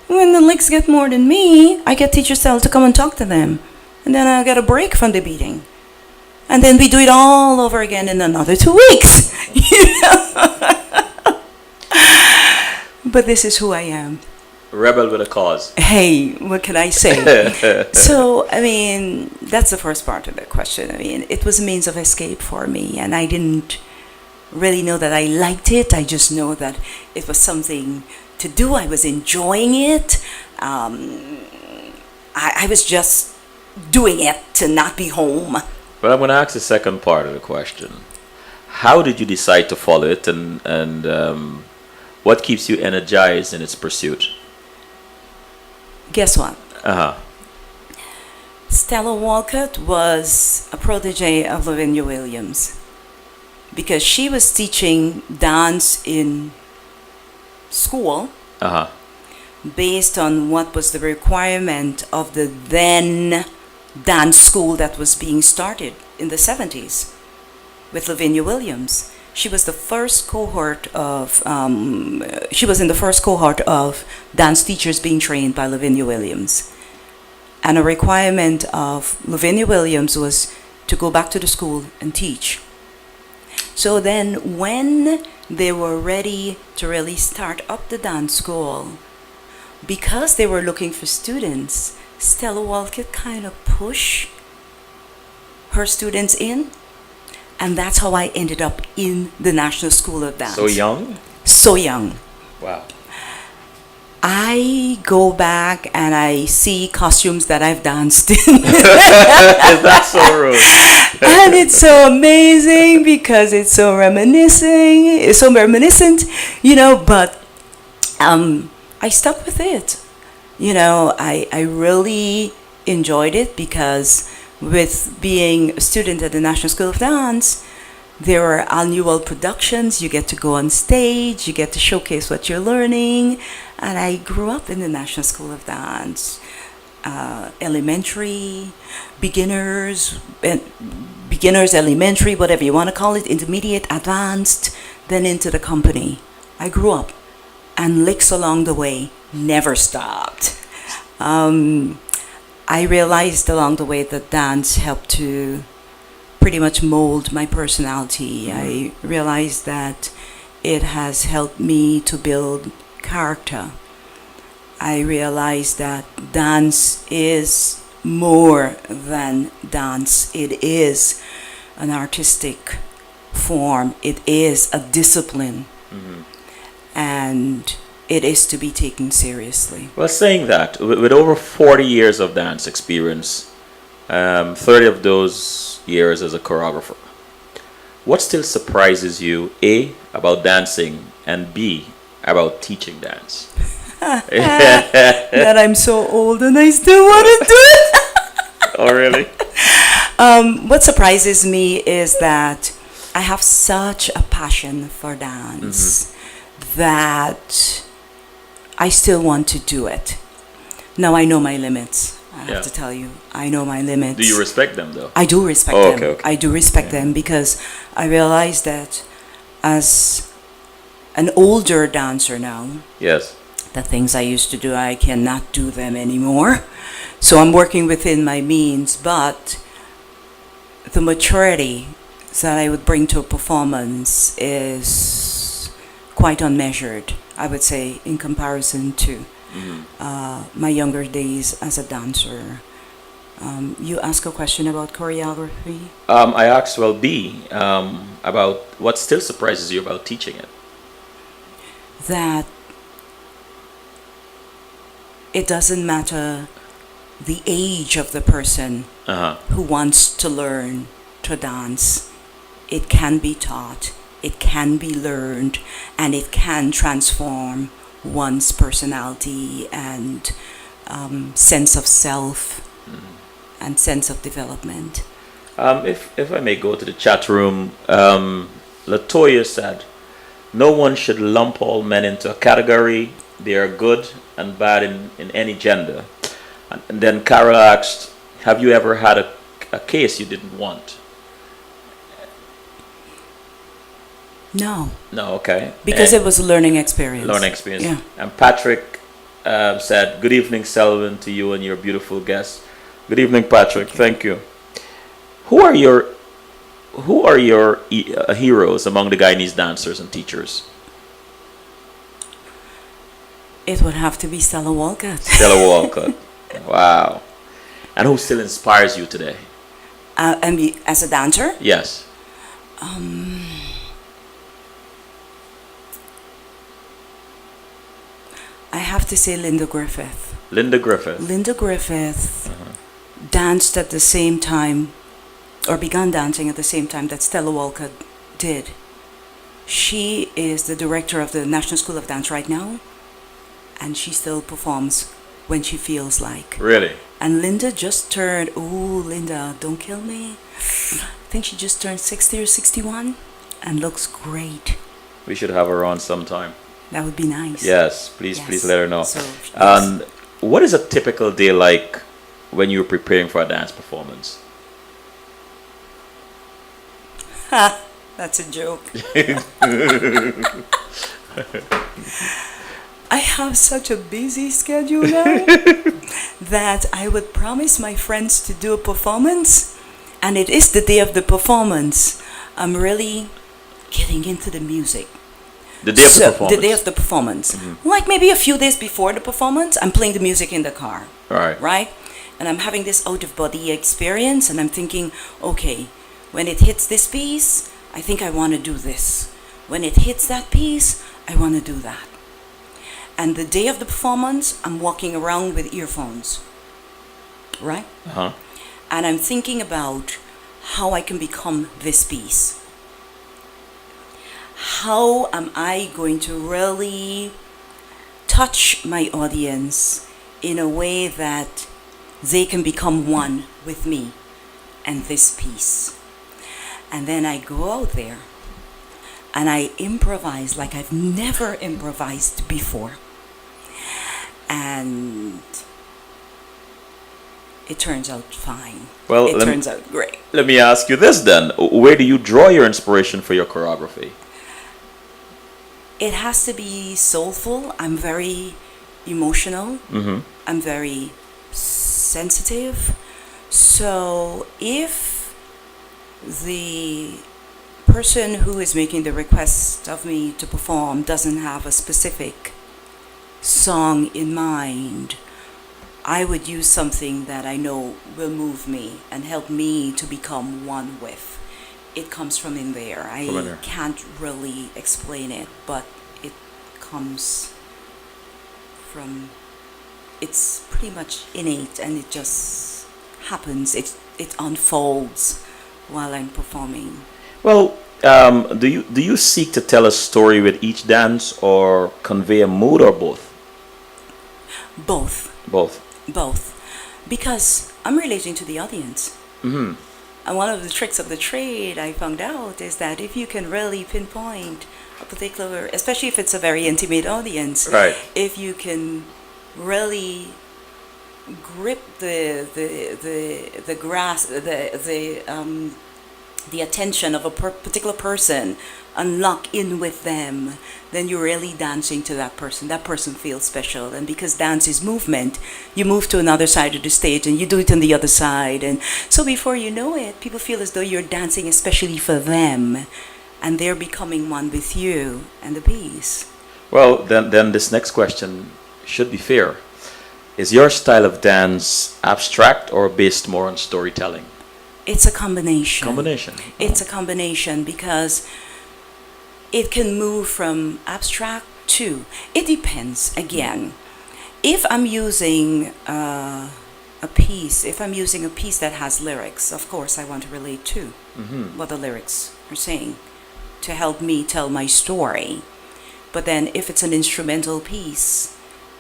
When the licks get more than me, I get teacher Stella to come and talk to them. And then I get a break from the beating. And then we do it all over again in another 2 weeks. But this is who I am. Rebel with a cause. Hey, what can I say? So, I mean, that's the first part of the question. I mean, it was a means of escape for me, and I didn't really know that I liked it. I just know that it was something to do. I was enjoying it. I was just doing it to not be home. But I'm going to ask the second part of the question. How did you decide to follow it, and what keeps you energized in its pursuit? Guess what? Uh-huh. Stella Walcott was a protege of Lavinia Williams because she was teaching dance in school Uh-huh. based on what was the requirement of the then dance school that was being started in the 70s with Lavinia Williams. She was the first cohort of, she was in the first cohort of dance teachers being trained by Lavinia Williams. And a requirement of Lavinia Williams was to go back to the school and teach. So then when they were ready to really start up the dance school, because they were looking for students, Stella Walcott kind of pushed her students in. And that's how I ended up in the National School of Dance. So young? So young. Wow. I go back and I see costumes that I've danced in. That's so rude. And it's so amazing because it's so reminiscent, but I stuck with it. I really enjoyed it because with being a student at the National School of Dance, there are annual productions. You get to go on stage, you get to showcase what you're learning. And I grew up in the National School of Dance, elementary, beginners, elementary, whatever you want to call it, intermediate, advanced, then into the company. I grew up, and licks along the way never stopped. I realized along the way that dance helped to pretty much mold my personality. I realized that it has helped me to build character. I realized that dance is more than dance. It is an artistic form. It is a discipline. Mm-hmm. And it is to be taken seriously. Well, saying that, with over 40 years of dance experience, 30 of those years as a choreographer, what still surprises you, A, about dancing, and B, about teaching dance? that I'm so old and I still want to do it. Oh, really? What surprises me is that I have such a passion for dance that I still want to do it. Now I know my limits. I have Yeah. to tell you, I know my limits. Do you respect them though? I do respect Oh, them. okay, okay. I do respect them because I realize that as an older dancer now, Yes. the things I used to do, I cannot do them anymore. So I'm working within my means, but the maturity that I would bring to a performance is quite unmeasured, I would say, in comparison to my younger days as a dancer. You ask a question about choreography? I asked, well, B, about what still surprises you about teaching it. That it doesn't matter the age of the person Uh-huh. who wants to learn to dance. It can be taught, it can be learned, and it can transform one's personality and sense of self and sense of development. If I may go to the chat room, Latoya said, no one should lump all men into a category. They are good and bad in any gender. And then Carol asked, have you ever had a case you didn't want? No, No, okay. because it was a learning experience. Learning experience. Yeah. And Patrick said, good evening, Selvin, to you and your beautiful guest. Good evening, Patrick. Thank you. Who are your heroes among the Guyanese dancers and teachers? It would have to be Stella Walcott. Stella Walcott. Wow. And who still inspires you today? As a dancer, Yes. I have to say Linda Griffith. Linda Griffith. Linda Griffith danced at the same time, or began dancing at the same time that Stella Walcott did. She is the director of the National School of Dance right now, and she still performs when she feels like. Really? And Linda just turned, oh, Linda, don't kill me. I think she just turned 60 or 61 and looks great. We should have her on sometime. That would be nice. Yes, please, Yes. please let her know. So, And what is a typical day like when you're preparing for a dance performance? Ha, that's a joke. I have such a busy schedule now that I would promise my friends to do a performance, and it is the day of the performance. I'm really getting into the music. The day of the performance. The day of the performance. Like maybe a few days before the performance, I'm playing the music in the car. All right. Right? And I'm having this out-of-body experience, and I'm thinking, okay, when it hits this piece, I think I want to do this. When it hits that piece, I want to do that. And the day of the performance, I'm walking around with earphones. Right? Uh-huh. And I'm thinking about how I can become this piece. How am I going to really touch my audience in a way that they can become one with me and this piece? And then I go out there and I improvise like I've never improvised before. And it turns out fine. Well, it turns out great. Let me ask you this then. Where do you draw your inspiration for your choreography? It has to be soulful. I'm very emotional. I'm very sensitive. So if the person who is making the request of me to perform doesn't have a specific song in mind, I would use something that I know will move me and help me to become one with. It comes from in there. From in I there. can't really explain it, but it comes from, it's pretty much innate and it just happens. It unfolds while I'm performing. Well, do you seek to tell a story with each dance or convey a mood or both? Both, Both. both. Because I'm relating to the audience. Hmm. And one of the tricks of the trade I found out is that if you can really pinpoint a particular, especially if it's a very intimate audience, Right. if you can really grip the grasp the attention of a particular person and lock in with them, then you're really dancing to that person. That person feels special. And because dance is movement, you move to another side of the stage and you do it on the other side. And so before you know it, people feel as though you're dancing especially for them. And they're becoming one with you and the piece. Well, then this next question should be fair. Is your style of dance abstract or based more on storytelling? It's a combination. Combination. It's a combination because it can move from abstract to, it depends again. If I'm using a piece, that has lyrics, of course I want to relate to what the lyrics are saying to help me tell my story. But then if it's an instrumental piece,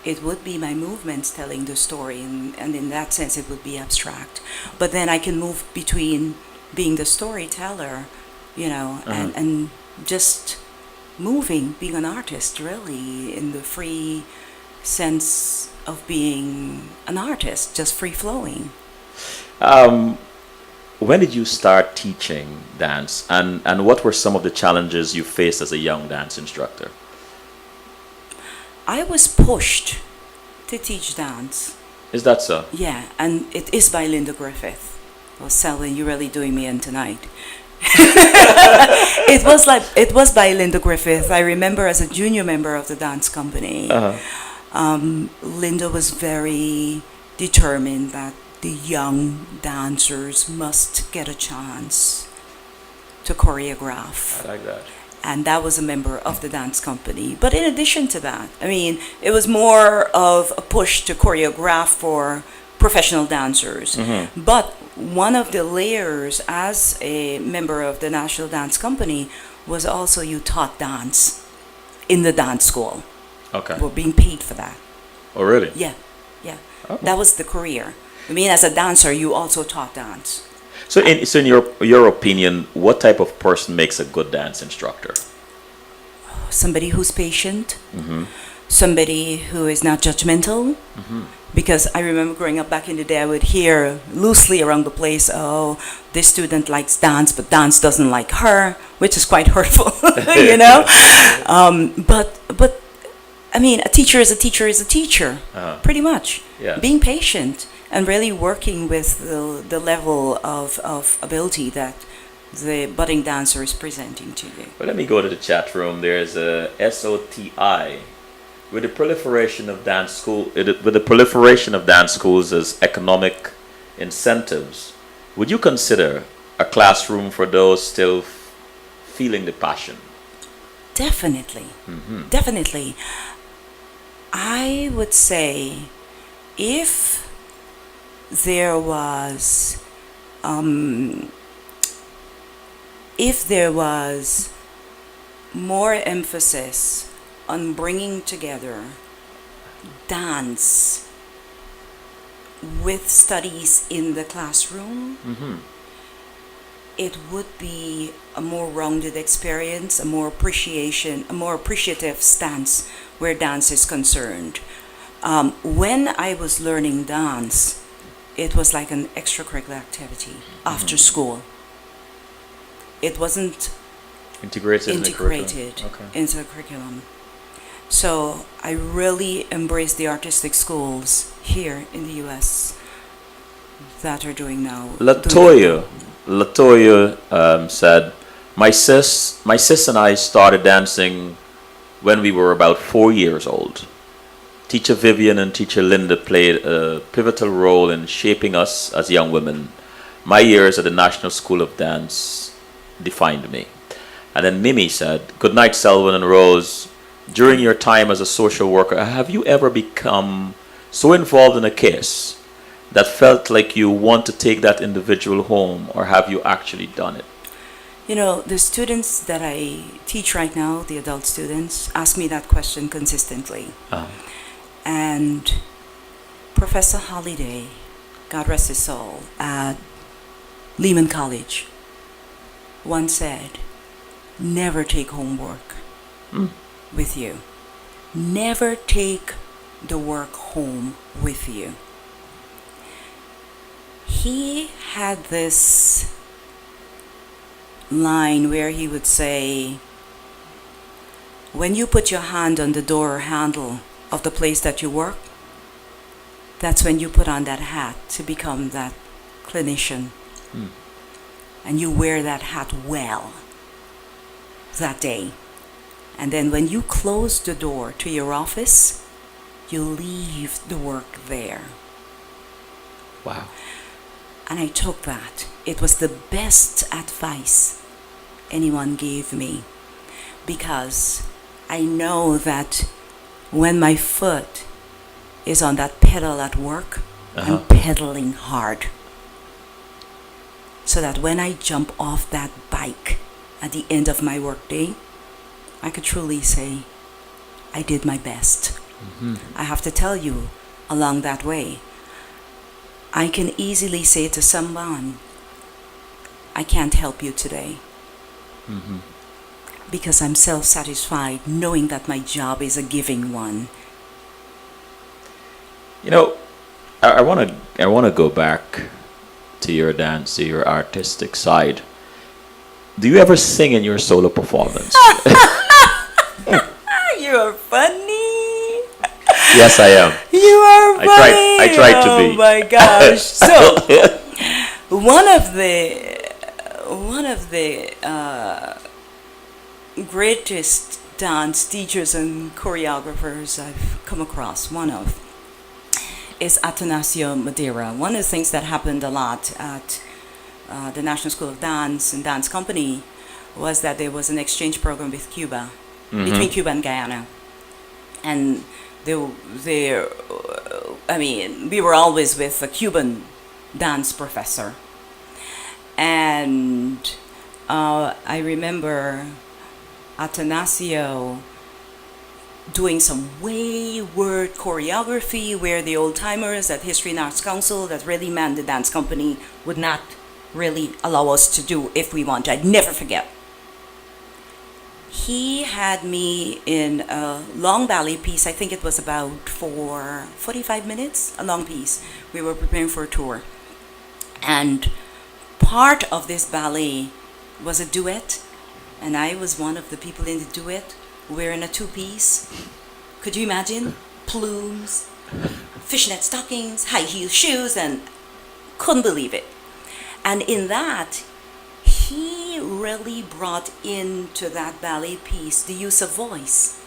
it would be my movements telling the story, and in that sense it would be abstract. But then I can move between being the storyteller, and just moving, being an artist, really, in the free sense of being an artist, just free flowing. When did you start teaching dance, and what were some of the challenges you faced as a young dance instructor? I was pushed to teach dance. Is that so? Yeah, and it is by Linda Griffith. Oh, Selwyn, you're really doing me in tonight. It was by Linda Griffith. I remember as a junior member of the dance company, Linda was very determined that the young dancers must get a chance to choreograph. I like that. And that was a member of the dance company. But in addition to that, I mean, it was more of a push to choreograph for professional dancers. But one of the layers as a member of the National Dance Company was also you taught dance in the dance school. Okay. We're being paid for that. Oh, really? Yeah, yeah. Oh. That was the career. I mean, as a dancer, you also taught dance. So in your opinion, what type of person makes a good dance instructor? Somebody who's patient, somebody who is not judgmental. Because I remember growing up back in the day, I would hear loosely around the place, oh, this student likes dance, but dance doesn't like her, which is quite hurtful, you know? But I mean, a teacher is a teacher is a teacher, pretty much. Yeah. Being patient and really working with the level of ability that the budding dancer is presenting to you. Well, let me go to the chat room. There's a SOTI. With the proliferation of dance schools as economic incentives, would you consider a classroom for those still feeling the passion? Definitely. Definitely. I would say if there was more emphasis on bringing together dance with studies in the classroom, it would be a more rounded experience, a more appreciative stance where dance is concerned. When I was learning dance, it was like an extracurricular activity after school. It wasn't integrated into the curriculum. So I really embrace the artistic schools here in the U.S. that are doing now. Latoya said, my sis and I started dancing when we were about 4 years old. Teacher Vivian and Teacher Linda played a pivotal role in shaping us as young women. My years at the National School of Dance defined me. And then Mimi said, good night, Selwyn and Rose. During your time as a social worker, have you ever become so involved in a case that felt like you want to take that individual home, or have you actually done it? You know, the students that I teach right now, the adult students, ask me that question consistently. And Professor Holliday, God rest his soul, at Lehman College, once said, never take homework with you. Never take the work home with you. He had this line where he would say, when you put your hand on the door handle of the place that you work, that's when you put on that hat to become that clinician. And you wear that hat well that day. And then when you close the door to your office, you leave the work there. Wow. And I took that. It was the best advice anyone gave me, because I know that when my foot is on that pedal at work, I'm pedaling hard. So that when I jump off that bike at the end of my workday, I could truly say, I did my best. I have to tell you, along that way, I can easily say to someone, I can't help you today. Because I'm self-satisfied knowing that my job is a giving one. You know, I want to go back to your dance, to your artistic side. Do you ever sing in your solo performance? You are funny. Yes, I am. You are funny. I tried to be. Oh my gosh. So, one of the greatest dance teachers and choreographers I've come across, is Atanasio Madeira. One of the things that happened a lot at the National School of Dance and Dance Company was that there was an exchange program with Cuba, between Cuba and Guyana. And we were always with a Cuban dance professor. And I remember Atanasio doing some wayward choreography where the old-timers at History and Arts Council that really manned the dance company would not really allow us to do if we wanted. I'd never forget. He had me in a long ballet piece. I think it was about 45 minutes, a long piece. We were preparing for a tour. And part of this ballet was a duet, and I was one of the people in the duet wearing a two-piece. Could you imagine? Plumes, fishnet stockings, high heel shoes, and couldn't believe it. And in that, he really brought into that ballet piece the use of voice.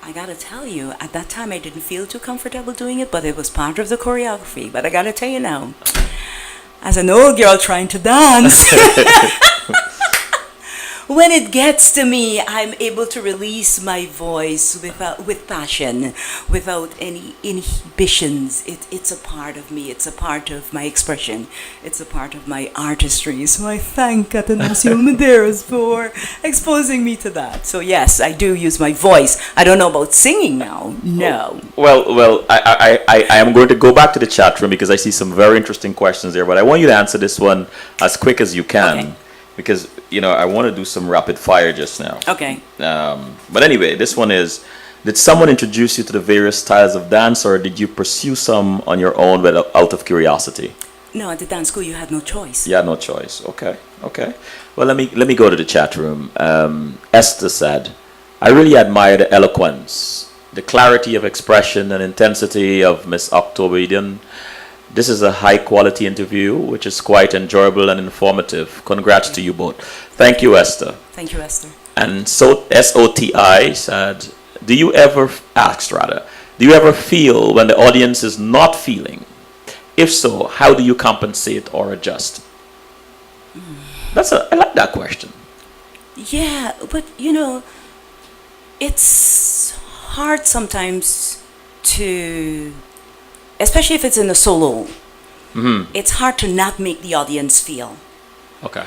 I gotta tell you, at that time I didn't feel too comfortable doing it, but it was part of the choreography. But I gotta tell you now, as an old girl trying to dance, when it gets to me, I'm able to release my voice with passion, without any inhibitions. It's a part of me. It's a part of my expression. It's a part of my artistry. So I thank Atanasio Medeiros for exposing me to that. So yes, I do use my voice. I don't know about singing now. No. Well, I am going to go back to the chat room because I see some very interesting questions there, but I want you to answer this one as quick as you can. Okay. Because, I want to do some rapid fire just now. Okay. But anyway, this one is, did someone introduce you to the various styles of dance, or did you pursue some on your own out of curiosity? No, at the dance school you had no choice. You had no choice. Okay. Well, let me go to the chat room. Esther said, I really admire the eloquence, the clarity of expression and intensity of Miss October-Edun. This is a high-quality interview, which is quite enjoyable and informative. Congrats to you both. Thank you, Esther. Thank you, Esther. And so SOTI said, do you ever feel when the audience is not feeling? If so, how do you compensate or adjust? I like that question. Yeah, but it's hard sometimes to, especially if it's in a solo, it's hard to not make the audience feel. Okay.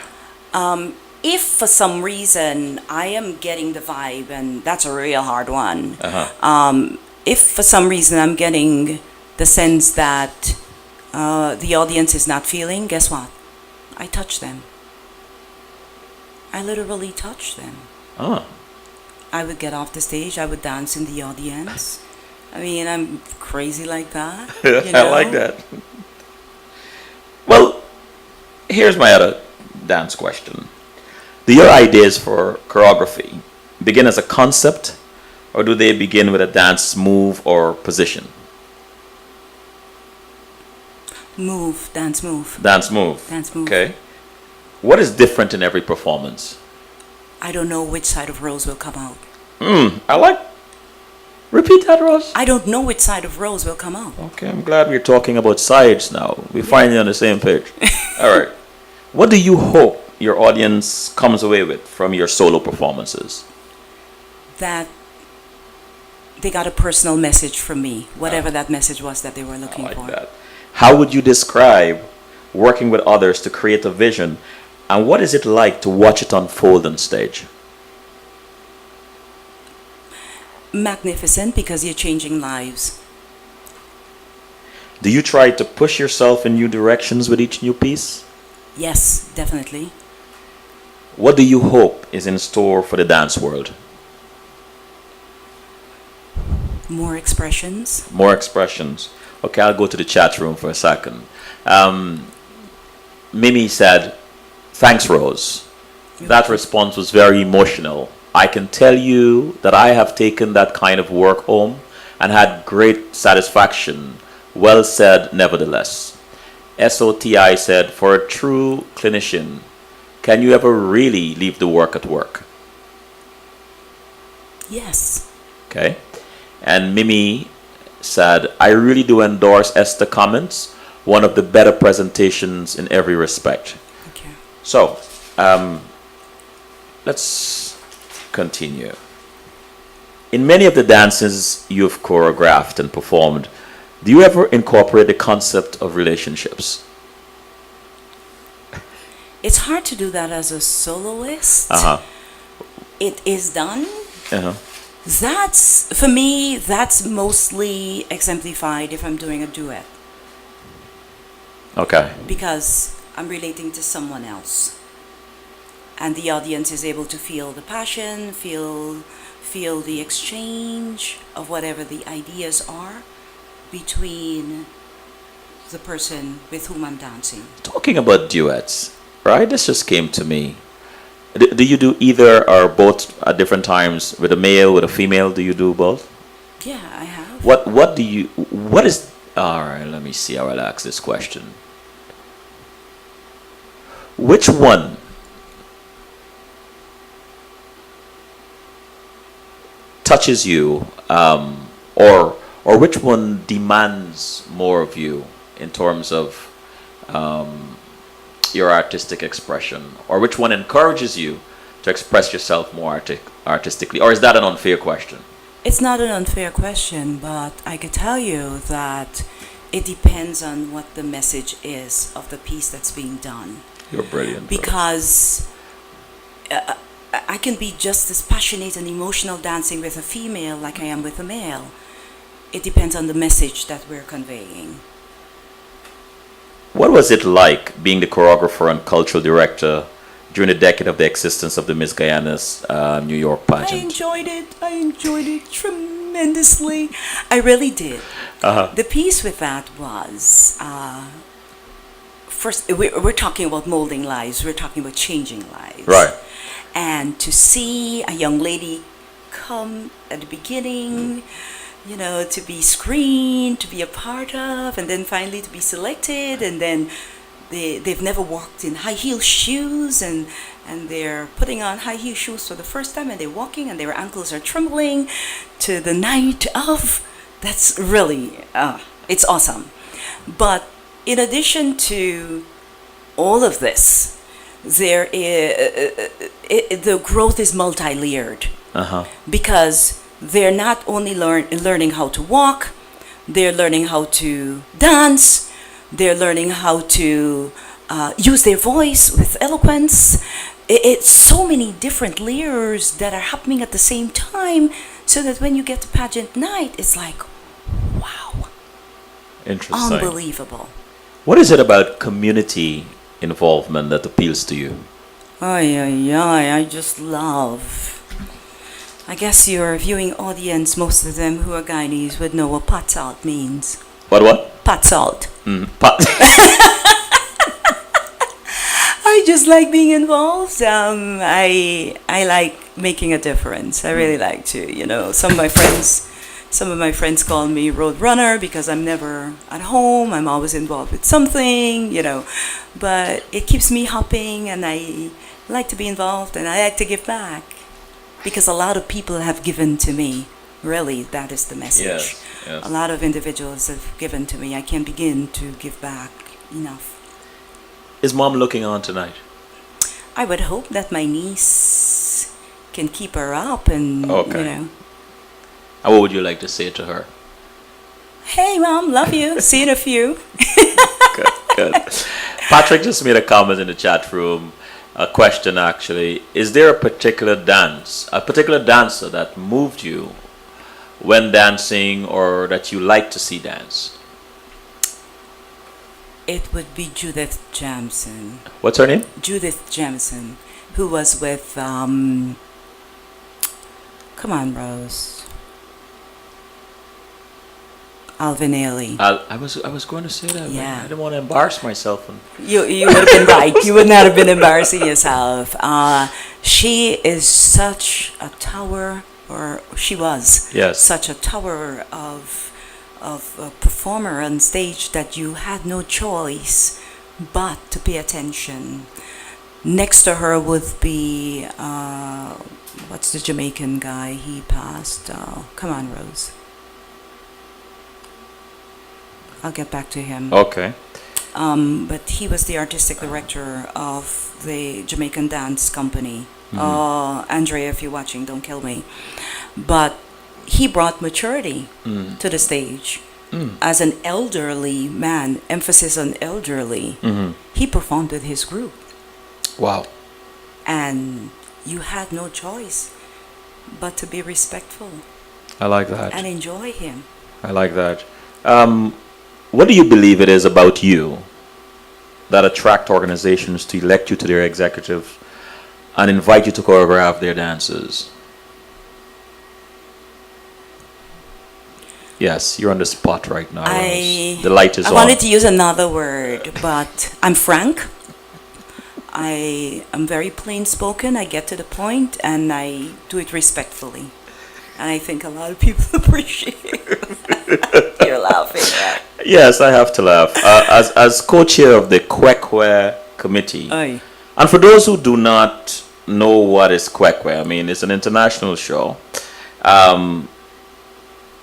If for some reason I am getting the vibe, and that's a real hard one, if for some reason I'm getting the sense that the audience is not feeling, guess what? I touch them. I literally touch them. Oh. I would get off the stage, I would dance in the audience. I mean, I'm crazy like that. I like that. Well, here's my other dance question. Do your ideas for choreography begin as a concept, or do they begin with a dance move or position? Move, dance move. Dance move. Dance move. Okay. What is different in every performance? I don't know which side of Rose will come out. I like. Repeat that, Rose. I don't know which side of Rose will come out. Okay, I'm glad we're talking about sides now. We're finally on the same page. All right. What do you hope your audience comes away with from your solo performances? That they got a personal message from me, whatever that message was that they were I looking like for. that. How would you describe working with others to create a vision, and what is it like to watch it unfold on stage? Magnificent, because you're changing lives. Do you try to push yourself in new directions with each new piece? Yes, definitely. What do you hope is in store for the dance world? More expressions. More expressions. Okay, I'll go to the chat room for a second. Mimi said, "Thanks, Rose. That response was very emotional. I can tell you that I have taken that kind of work home and had great satisfaction. Well said, nevertheless." SOTI said, "For a true clinician, can you ever really leave the work at work?" Yes. Okay. And Mimi said, "I really do endorse Esther's comments. One of the better presentations in every respect." Okay. So, let's continue. In many of the dances you've choreographed and performed, do you ever incorporate the concept of relationships? It's hard to do that as a soloist. Uh-huh. It is done. Uh-huh. That's, for me, that's mostly exemplified if I'm doing a duet, Okay. because I'm relating to someone else. And the audience is able to feel the passion, feel the exchange of whatever the ideas are between the person with whom I'm dancing. Talking about duets, right? This just came to me. Do you do either or both at different times with a male, with a female? Do you do both? Yeah, I have. What is, all right, let me see how I'll ask this question. Which one touches you, or which one demands more of you in terms of your artistic expression, or which one encourages you to express yourself more artistically? Or is that an unfair question? It's not an unfair question, but I could tell you that it depends on what the message is of the piece that's being done. You're brilliant. Because I can be just as passionate and emotional dancing with a female like I am with a male. It depends on the message that we're conveying. What was it like being the choreographer and cultural director during the decade of the existence of the Miss Guyana's New York pageant? I enjoyed it tremendously. I really did. Uh-huh. The piece with that was, first, we're talking about molding lives. We're talking about changing lives. Right. And to see a young lady come at the beginning, you know, to be screened, to be a part of, and then finally to be selected, and then they've never walked in high heel shoes, and they're putting on high heel shoes for the first time, and they're walking and their ankles are trembling to the night of. That's really, it's awesome. But in addition to all of this, there is, the growth is multi-layered. Uh-huh. Because they're not only learning how to walk, they're learning how to dance, they're learning how to use their voice with eloquence. It's so many different layers that are happening at the same time, so that when you get to pageant night, it's like, wow. Interesting. Unbelievable. What is it about community involvement that appeals to you? Ay, ay, ay, I just love. I guess your viewing audience, most of them who are Guyanese, would know what pot salt means. What? Pot salt. Pot. I just like being involved. I like making a difference. I really like to. You know, some of my friends call me road runner because I'm never at home. I'm always involved with something. You know, but it keeps me hopping, and I like to be involved, and I like to give back because a lot of people have given to me. Really, that is the message. Yes. A lot of individuals have given to me. I can't begin to give back enough. Is Mom looking on tonight? I would hope that my niece can keep her up and, Okay. you know. And what would you like to say to her? Hey, Mom, love you. See you in a few. Good. Patrick just made a comment in the chat room, a question actually. Is there a particular dancer that moved you when dancing or that you like to see dance? It would be Judith Jamson. What's her name? Judith Jamson, who was with, come on, Rose. Alvin Ailey. I was going to say that. Yeah. I didn't want to embarrass myself. You would have been right. You would not have been embarrassing yourself. She is such a tower, or she was Yes. such a tower of a performer on stage that you had no choice but to pay attention. Next to her would be what's the Jamaican guy? He passed. Come on, Rose. I'll get back to him. Okay. But he was the artistic director of the Jamaican dance company. Andrea, if you're watching, don't kill me. But he brought maturity to the stage. As an elderly man, emphasis on elderly, he performed with his group. Wow. And you had no choice but to be respectful I like that. and enjoy him. I like that. What do you believe it is about you that attract organizations to elect you to their executive and invite you to choreograph their dances? Yes, you're on the spot right now. Rose. The light is I on. wanted to use another word, but I'm frank. I am very plain spoken. I get to the point, and I do it respectfully. And I think a lot of people appreciate it. You're laughing, right? Yes, I have to laugh. As co-chair of the Kwekwe committee, Aye. and for those who do not know what is Kwekwe, I mean, it's an international show.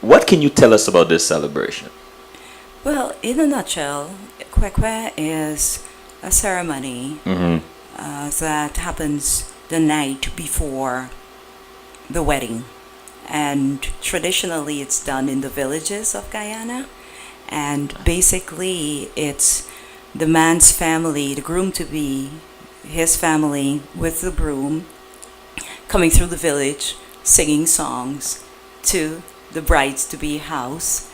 What can you tell us about this celebration? Well, in a nutshell, Kwekwe is a ceremony that happens the night before the wedding. And traditionally, it's done in the villages of Guyana. And basically, it's the man's family, the groom-to-be, his family with the groom, coming through the village, singing songs to the bride's-to-be house.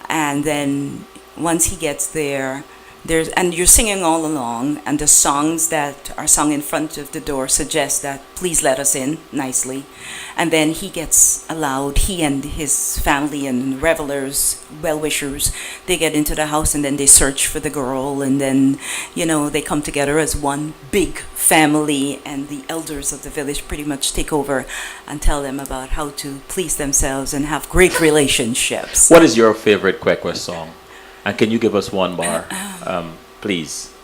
And then once he gets there, and you're singing all along, and the songs that are sung in front of the door suggest that please let us in nicely. And then he gets allowed, he and his family and revelers, well-wishers, they get into the house and then they search for the girl, and then, you know, they come together as one big family, and the elders of the village pretty much take over and tell them about how to please themselves and have great relationships. What is your favorite Kwekwe song? And can you give us one bar? Please.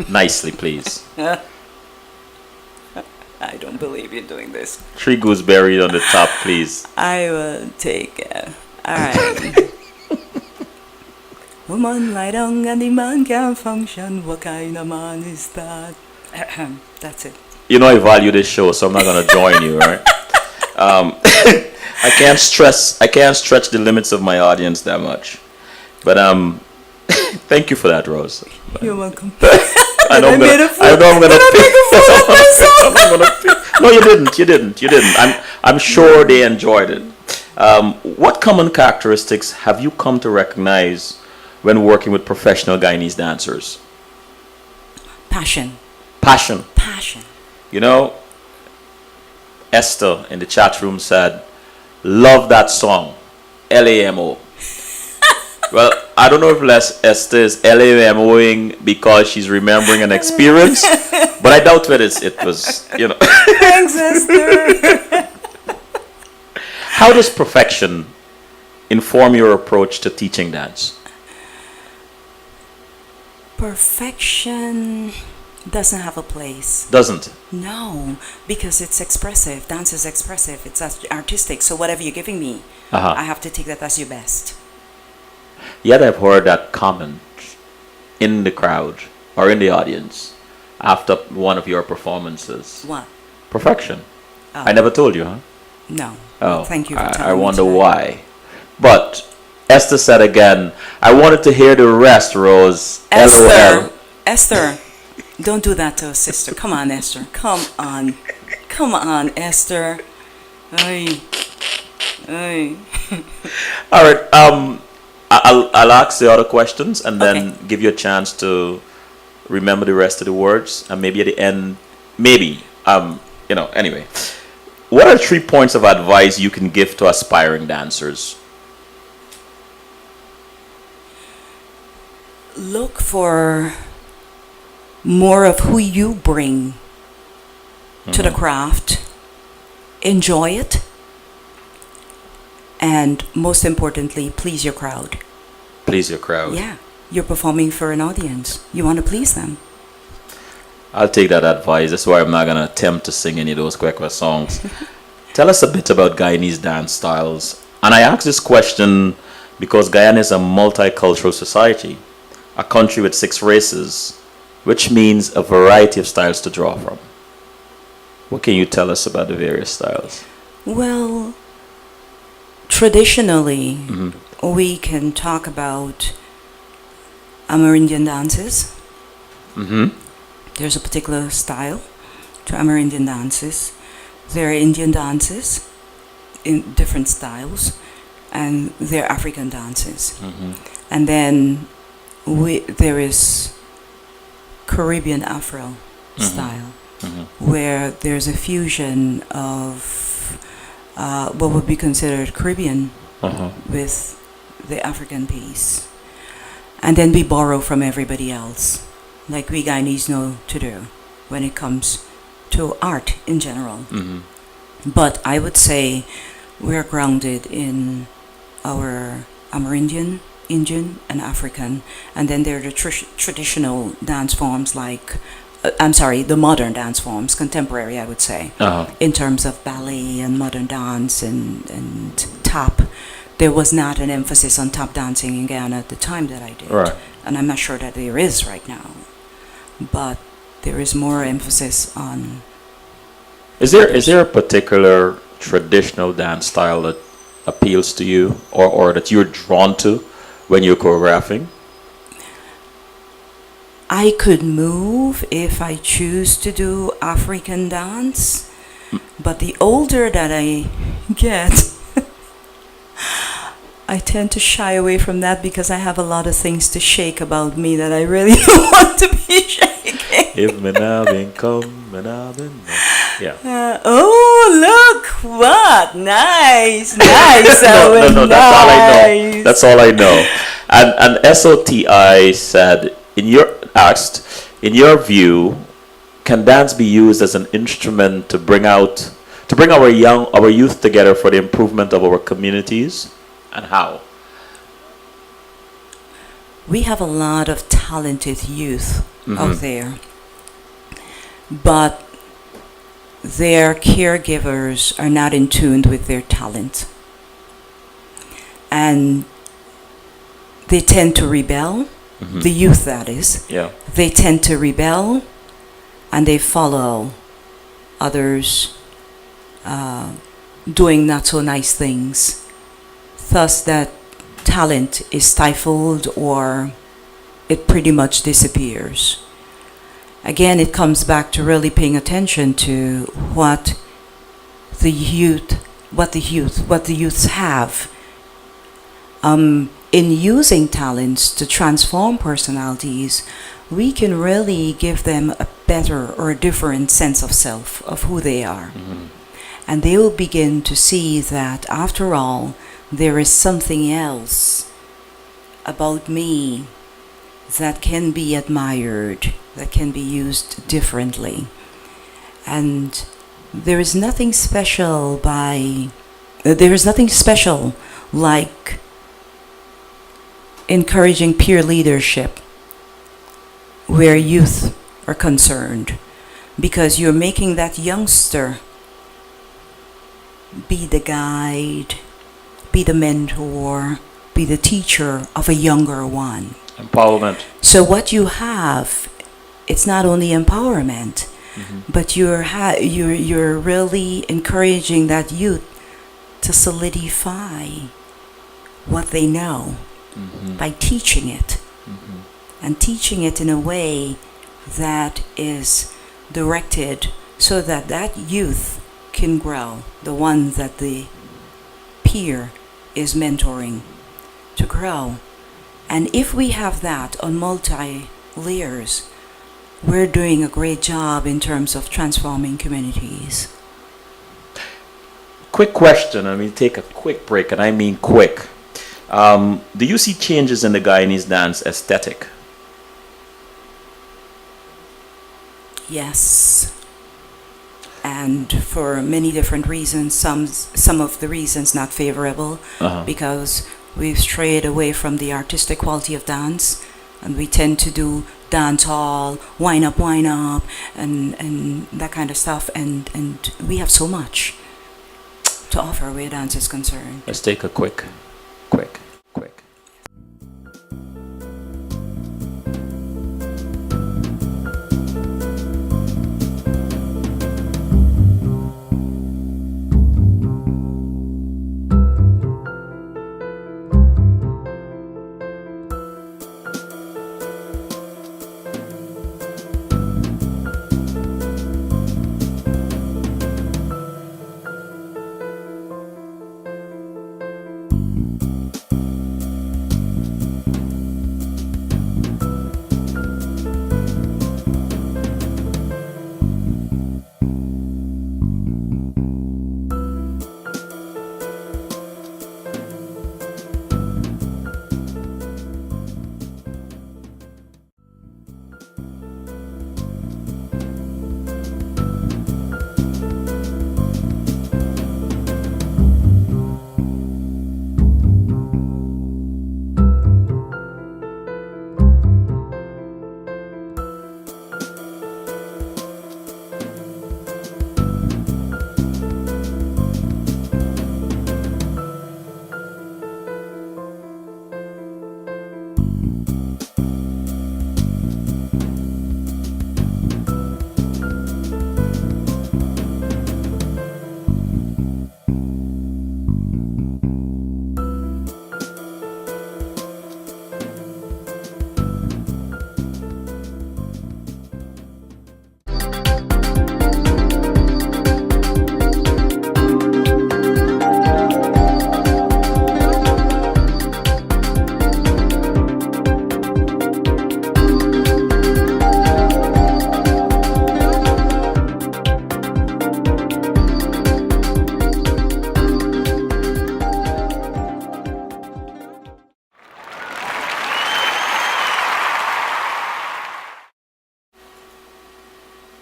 Nicely, please. I don't believe you're doing this. 3 gooseberries on the top, please. I will take it. All right. Woman lie down and the man can function. What kind of man is that? That's it. You know I value this show, so I'm not going to join you, right? I can't stretch the limits of my audience that much. But thank you for that, Rose. You're welcome. I know I'm gonna pick. No, you didn't. I'm sure they enjoyed it. What common characteristics have you come to recognize when working with professional Guyanese dancers? Passion. Passion. Passion. You know, Esther in the chat room said, love that song, LAMO. Well, I don't know if Esther is LAMOing because she's remembering an experience, but I doubt whether it was, you know. Thanks, Esther. How does perfection inform your approach to teaching dance? Perfection doesn't have a place. Doesn't it? No, because it's expressive. Dance is expressive. It's artistic. So whatever you're giving me, Uh-huh. I have to take that as your best. Yet I've heard that comment in the crowd or in the audience after one of your performances. What? Perfection. Oh. I never told you, huh? No. Oh, Thank you for telling I me wonder tonight. why. But Esther said again, I wanted to hear the rest, Rose. Esther. LOL. Esther. Don't do that to a sister. Come on, Esther. Come on. Come on, Esther. Ay. Ay. All right. I'll ask the other questions and then Okay. give you a chance to remember the rest of the words, and maybe at the end, maybe anyway. What are 3 points of advice you can give to aspiring dancers? Look for more of who you bring to the craft. Enjoy it. And most importantly, please your crowd. Please your crowd. Yeah, you're performing for an audience. You want to please them. I'll take that advice. That's why I'm not going to attempt to sing any of those Kwekwe songs. Tell us a bit about Guyanese dance styles. And I ask this question because Guyana is a multicultural society, a country with 6 races, which means a variety of styles to draw from. What can you tell us about the various styles? Well, traditionally, we can talk about Amerindian dances. Mm-hmm. There's a particular style to Amerindian dances. There are Indian dances in different styles, and there are African dances. And then there is Caribbean Afro style, where there's a fusion of what would be considered Caribbean with the African piece. And then we borrow from everybody else, like we Guyanese know to do when it comes to art in general. But I would say we're grounded in our Amerindian, Indian, and African. And then there are the traditional dance forms like, the modern dance forms, contemporary, I would say, in terms of ballet and modern dance and tap. There was not an emphasis on tap dancing in Guyana at the time that I did. Right. And I'm not sure that there is right now. But there is more emphasis on... Is there a particular traditional dance style that appeals to you or that you're drawn to when you're choreographing? I could move if I choose to do African dance, but the older that I get, I tend to shy away from that because I have a lot of things to shake about me that I really don't want to be shaking. If me now been come, me now been no. Yeah. Oh, look what nice, nice, No, that's all I know. nice. That's all I know. And SOTI said, in your view, can dance be used as an instrument to bring our youth together for the improvement of our communities, and how? We have a lot of talented youth out there, but their caregivers are not in tune with their talent, and they tend to rebel. The youth, that is. Yeah. They tend to rebel, and they follow others doing not so nice things. Thus, that talent is stifled or it pretty much disappears. Again, it comes back to really paying attention to what the youths have. in using talents to transform personalities, we can really give them a better or a different sense of self, of who they are. And they will begin to see that, after all, there is something else about me that can be admired, that can be used differently. And there is nothing special like encouraging peer leadership where youth are concerned, because you're making that youngster be the guide, be the mentor, be the teacher of a younger one. Empowerment. So what you have, it's not only empowerment, but you're really encouraging that youth to solidify what they know by teaching it, and teaching it in a way that is directed so that that youth can grow, the one that the peer is mentoring to grow. And if we have that on multi layers, we're doing a great job in terms of transforming communities. Quick question, and we'll take a quick break, and I mean quick. Do you see changes in the Guyanese dance aesthetic? Yes. And for many different reasons, some of the reasons not favorable, because we've strayed away from the artistic quality of dance, and we tend to do dance hall, wind up, and that kind of stuff, and we have so much to offer where dance is concerned. Let's take a quick.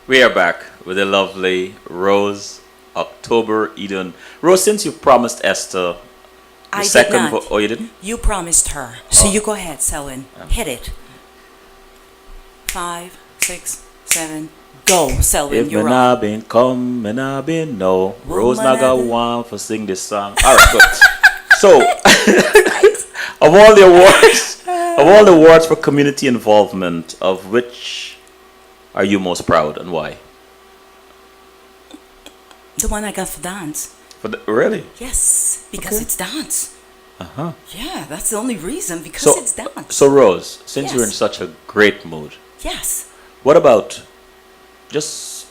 We are back with the lovely Rose October-Edun. Rose, since you promised Esther the I second did not. oh, you didn't? You promised her. So you go ahead, Selwyn. Hit it. 5, 6, 7, go, Selwyn. If You're me up. nah been come, me nah been no. Rose Woman naga of the- want for sing this song. All right, good. So, of all the awards for community involvement, of which are you most proud and why? The one I got for dance. Really? Yes, because Okay. it's dance. Uh-huh. Yeah, that's the only reason, because So, it's dance. so Rose, since you're in Yes. such a great mood, Yes. what about just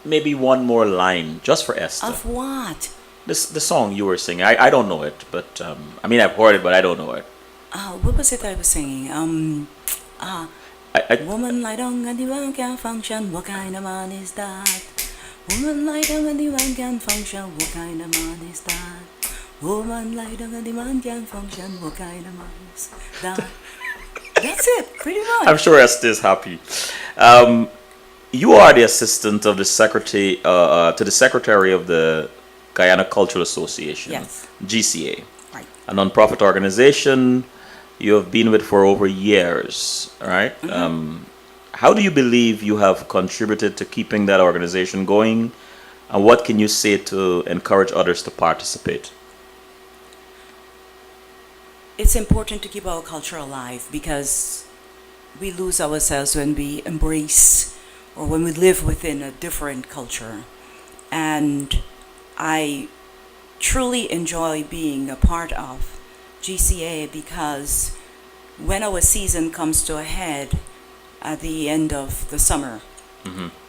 maybe one more line just for Esther? Of what? The song you were singing. I don't know it, but I mean I've heard it, but I don't know it. What was it I was singing? Ah, I woman lie down and the man can function. What kind of man is that? Woman lie down and the man can function. What kind of man is that? Woman lie down and the man can function. What kind of man is that? That's it, pretty I'm much. sure Esther is happy. Um, you are the assistant of the secretary to the secretary of the Guyana Cultural Association, Yes, GCA, right. a non-profit organization you have been with for over years, right? How do you believe you have contributed to keeping that organization going, and what can you say to encourage others to participate? It's important to keep our culture alive because we lose ourselves when we embrace or when we live within a different culture. And I truly enjoy being a part of GCA because when our season comes to a head at the end of the summer,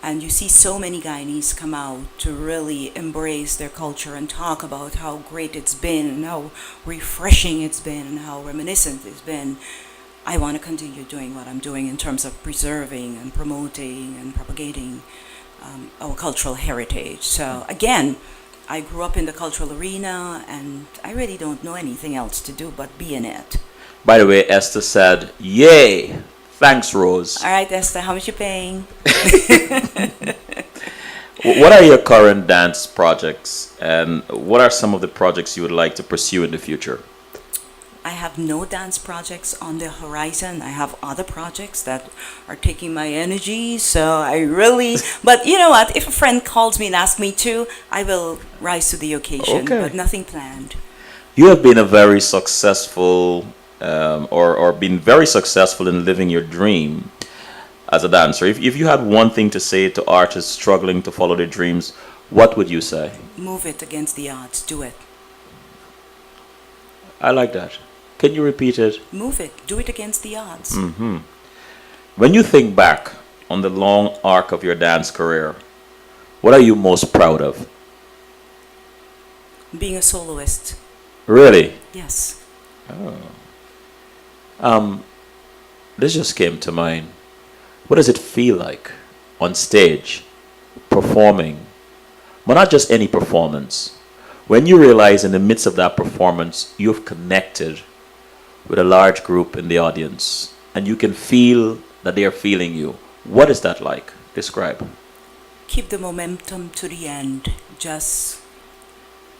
and you see so many Guyanese come out to really embrace their culture and talk about how great it's been and how refreshing it's been and how reminiscent it's been. I want to continue doing what I'm doing in terms of preserving and promoting and propagating our cultural heritage. So again, I grew up in the cultural arena and I really don't know anything else to do but be in it. By the way, Esther said, "Yay! Thanks, Rose." All right, Esther, how much you paying? What are your current dance projects, and what are some of the projects you would like to pursue in the future? I have no dance projects on the horizon. I have other projects that are taking my energy. So I really, but you know what? If a friend calls me and asks me to, I will rise to the occasion, but Okay. nothing planned. You have been a very successful, or been very successful in living your dream as a dancer. If you had one thing to say to artists struggling to follow their dreams, what would you say? Move it against the odds. Do it. I like that. Can you repeat it? Move it. Do it against the odds. When you think back on the long arc of your dance career, what are you most proud of? Being a soloist. Really? Yes. Um, this just came to mind. What does it feel like on stage, performing, but not just any performance? When you realize in the midst of that performance, you've connected with a large group in the audience and you can feel that they are feeling you. What is that like? Describe. Keep the momentum to the end. Just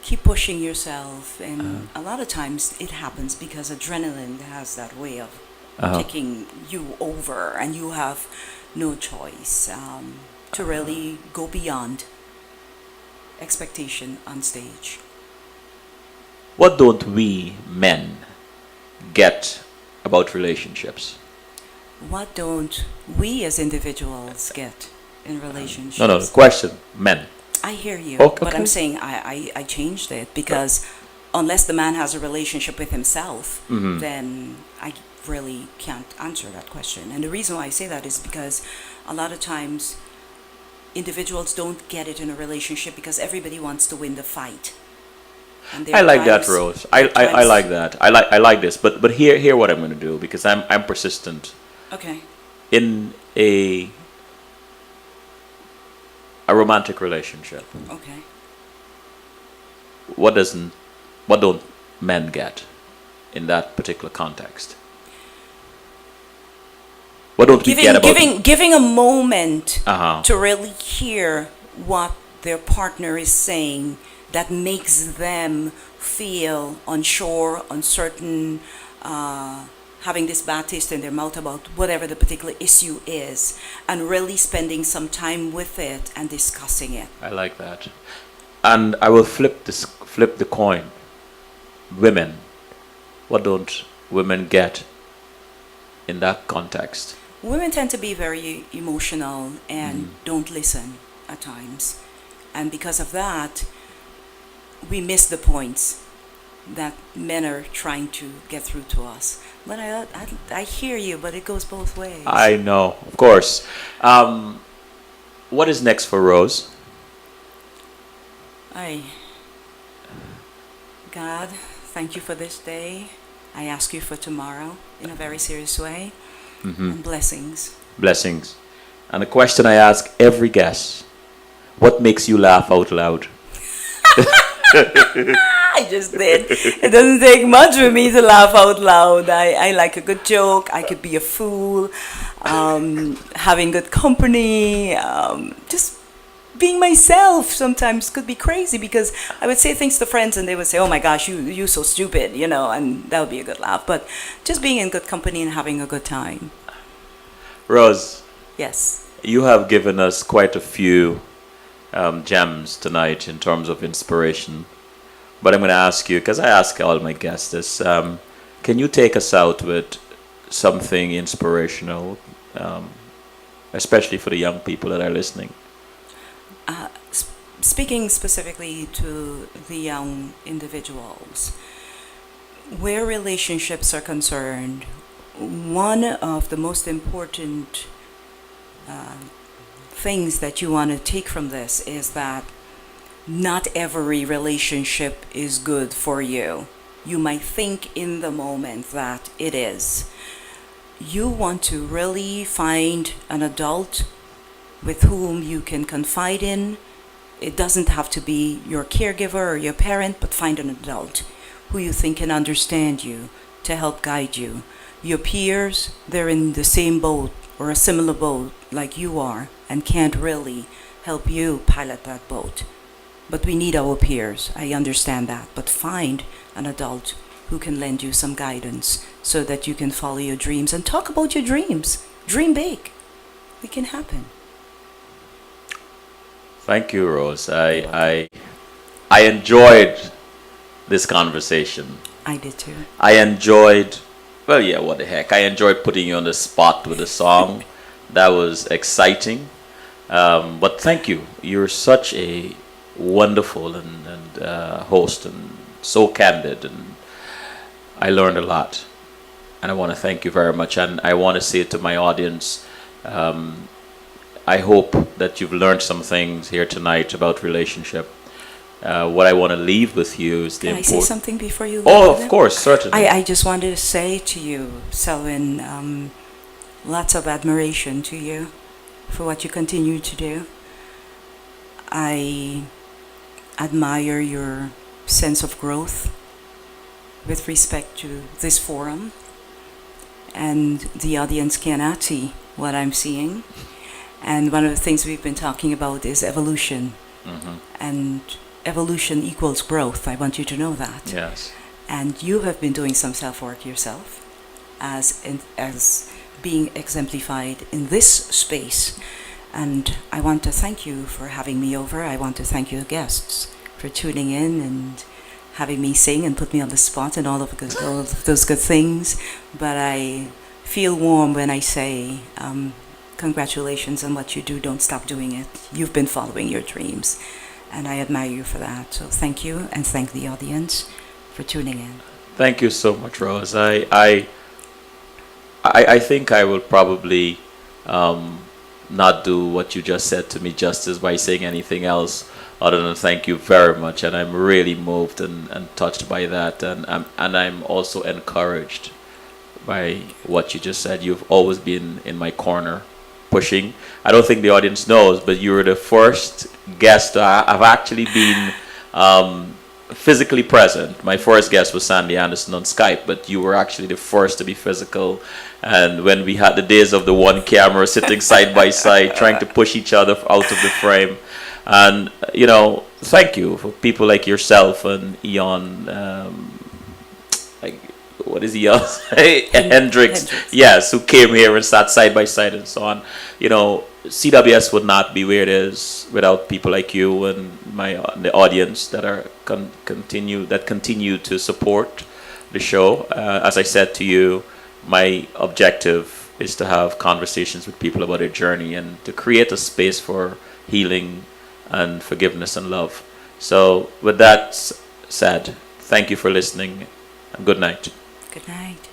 keep pushing yourself. And a lot of times it happens because adrenaline has that way of taking you over, and you have no choice to really go beyond expectation on stage. What don't we men get about relationships? What don't we as individuals get in No, no, relationships? question. Men. I hear you, Okay. but I'm Okay. saying I changed it because unless the man has a relationship with himself, then I really can't answer that question. And the reason why I say that is because a lot of times individuals don't get it in a relationship because everybody wants to win the fight. And there I are like that, times, Rose. there are I times, like that. I like this. But here what I'm gonna do, because I'm persistent. okay, In a romantic relationship, okay. what doesn't what don't men get in that particular context? What don't we get about Giving a moment uh-huh. to really hear what their partner is saying that makes them feel unsure, uncertain, having this bad taste in their mouth about whatever the particular issue is, and really spending some time with it and discussing it. I like that. And I will flip the coin. Women. What don't women get in that context? Women tend to be very emotional and don't listen at times. And because of that, we miss the points that men are trying to get through to us. But I hear you, but it goes both ways. I know, of course. What is next for Rose? I, God, thank you for this day. I ask you for tomorrow in a very serious way. And blessings. Blessings. And a question I ask every guest: what makes you laugh out loud? I just did. It doesn't take much for me to laugh out loud. I like a good joke. I could be a fool. Having good company. Just being myself sometimes could be crazy because I would say things to friends and they would say, "Oh my gosh, you so stupid," and that would be a good laugh. But just being in good company and having a good time. Rose, Yes. you have given us quite a few gems tonight in terms of inspiration. But I'm going to ask you, because I ask all my guests this, can you take us out with something inspirational, especially for the young people that are listening? Speaking specifically to the young individuals, where relationships are concerned, one of the most important things that you want to take from this is that not every relationship is good for you. You might think in the moment that it is. You want to really find an adult with whom you can confide in. It doesn't have to be your caregiver or your parent, but find an adult who you think can understand you to help guide you. Your peers, they're in the same boat or a similar boat like you are and can't really help you pilot that boat. But we need our peers, I understand that. But find an adult who can lend you some guidance so that you can follow your dreams and talk about your dreams. Dream big. It can happen. Thank you, Rose. I enjoyed this conversation. I did too. I enjoyed, well, yeah, what the heck. I enjoyed putting you on the spot with a song. That was exciting. But thank you. You're such a wonderful and host and so candid. And I learned a lot. And I want to thank you very much. And I want to say to my audience, I hope that you've learned some things here tonight about relationship. What I want to leave with you is the Can I say something before you leave? Oh, of course, certainly. I just wanted to say to you, Selwyn, lots of admiration to you for what you continue to do. I admire your sense of growth with respect to this forum, and the audience cannot see what I'm seeing. And one of the things we've been talking about is evolution. And evolution equals growth. I want you to know that. Yes. And you have been doing some self-work yourself as being exemplified in this space. And I want to thank you for having me over. I want to thank your guests for tuning in and having me sing and put me on the spot and all of those good things. But I feel warm when I say congratulations on what you do. Don't stop doing it. You've been following your dreams. And I admire you for that. So thank you, and thank the audience for tuning in. Thank you so much, Rose. I think I will probably not do what you just said to me justice by saying anything else other than thank you very much. And I'm really moved and touched by that. And I'm also encouraged by what you just said. You've always been in my corner, pushing. I don't think the audience knows, but you were the first guest I've actually been physically present. My first guest was Sandy Anderson on Skype, but you were actually the first to be physical. And when we had the days of the one camera sitting side by side, trying to push each other out of the frame. And, thank you for people like yourself and Eon, what is he else? Hendrix. Yes, who came here and sat side by side and so on. CWS would not be where it is without people like you and the audience that are continue to support the show. As I said to you, my objective is to have conversations with people about their journey and to create a space for healing and forgiveness and love. So with that said, thank you for listening and good night. Good night.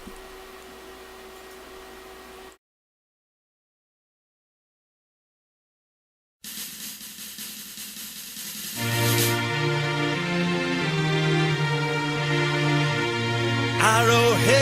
Arrowhead.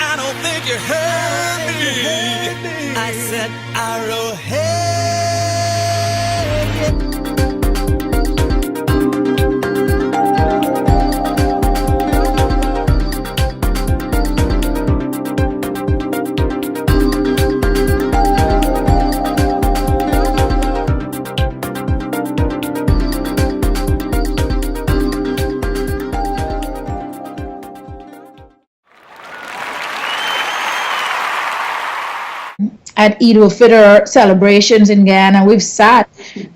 I don't think you heard me. I said arrowhead. At Eid al-Fitr celebrations in Ghana. We've sat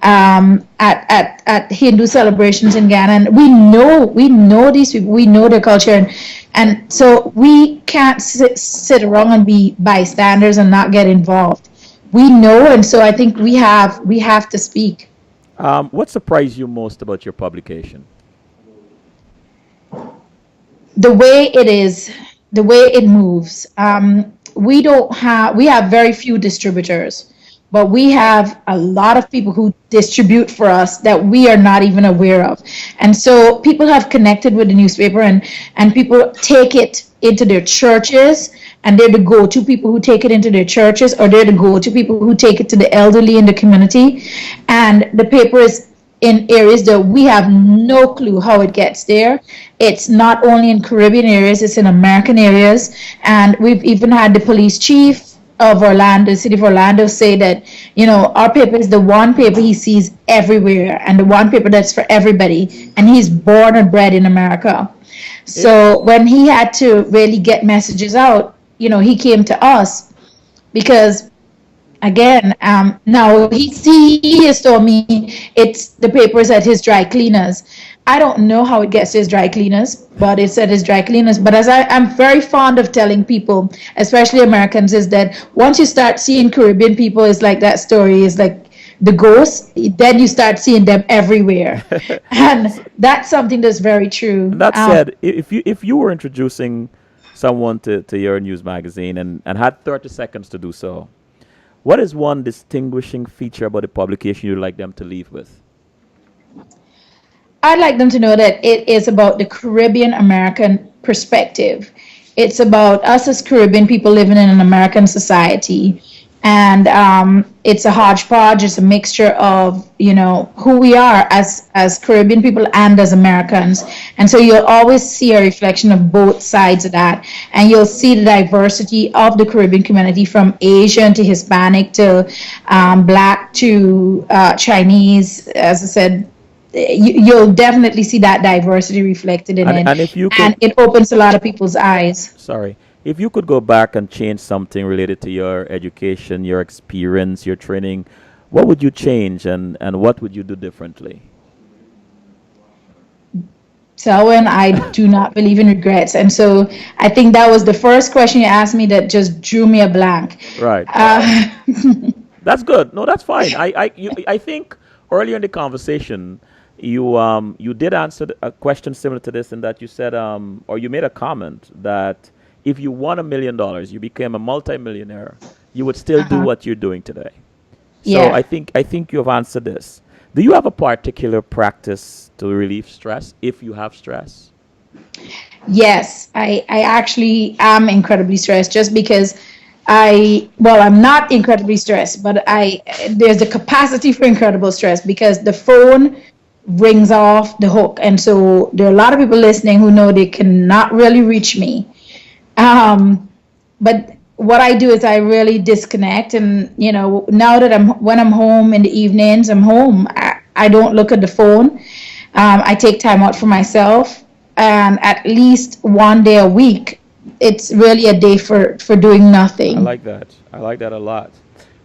at Hindu celebrations in Ghana, and we know these people, we know their culture, and so we can't sit around and be bystanders and not get involved. We know, and so I think we have to speak. What surprised you most about your publication? The way it is, the way it moves. We have very few distributors, but we have a lot of people who distribute for us that we are not even aware of. And so people have connected with the newspaper, and people take it into their churches, and they're the go-to people who take it into their churches, or they're the go-to people who take it to the elderly in the community. And the paper is in areas that we have no clue how it gets there. It's not only in Caribbean areas, it's in American areas. And we've even had the police chief of Orlando, the city of Orlando, say that, our paper is the one paper he sees everywhere and the one paper that's for everybody. And he's born and bred in America. So when he had to really get messages out, he came to us because, again, now he has told me it's the papers at his dry cleaners. I don't know how it gets to his dry cleaners, but it's at his dry cleaners. But as I'm very fond of telling people, especially Americans, is that once you start seeing Caribbean people, it's like that story is like the ghosts, then you start seeing them everywhere. And that's something that's very true. And that said, if you were introducing someone to your news magazine and had 30 seconds to do so, what is one distinguishing feature about the publication you'd like them to leave with? I'd like them to know that it is about the Caribbean American perspective. It's about us as Caribbean people living in an American society. And it's a hodgepodge, it's a mixture of, who we are as Caribbean people and as Americans. And so you'll always see a reflection of both sides of that. And you'll see the diversity of the Caribbean community, from Asian to Hispanic to Black to Chinese. As I said, you'll definitely see that diversity reflected in it. And it opens a lot of people's eyes. Sorry. If you could go back and change something related to your education, your experience, your training, what would you change and what would you do differently? Selwyn, I do not believe in regrets. And so I think that was the first question you asked me that just drew me a blank. Right. That's good. No, that's fine. I think earlier in the conversation, you did answer a question similar to this, in that you said, or you made a comment that if you won $1 million, you became a multimillionaire, you would still do what you're doing today. So Yeah. I think you have answered this. Do you have a particular practice to relieve stress if you have stress? Yes, I actually am incredibly stressed, just because I'm not incredibly stressed, but there's a capacity for incredible stress because the phone rings off the hook. And so there are a lot of people listening who know they cannot really reach me. But what I do is I really disconnect, and now that when I'm home in the evenings, I'm home. I don't look at the phone. I take time out for myself, and at least one day a week, it's really a day for doing nothing. I like that. I like that a lot.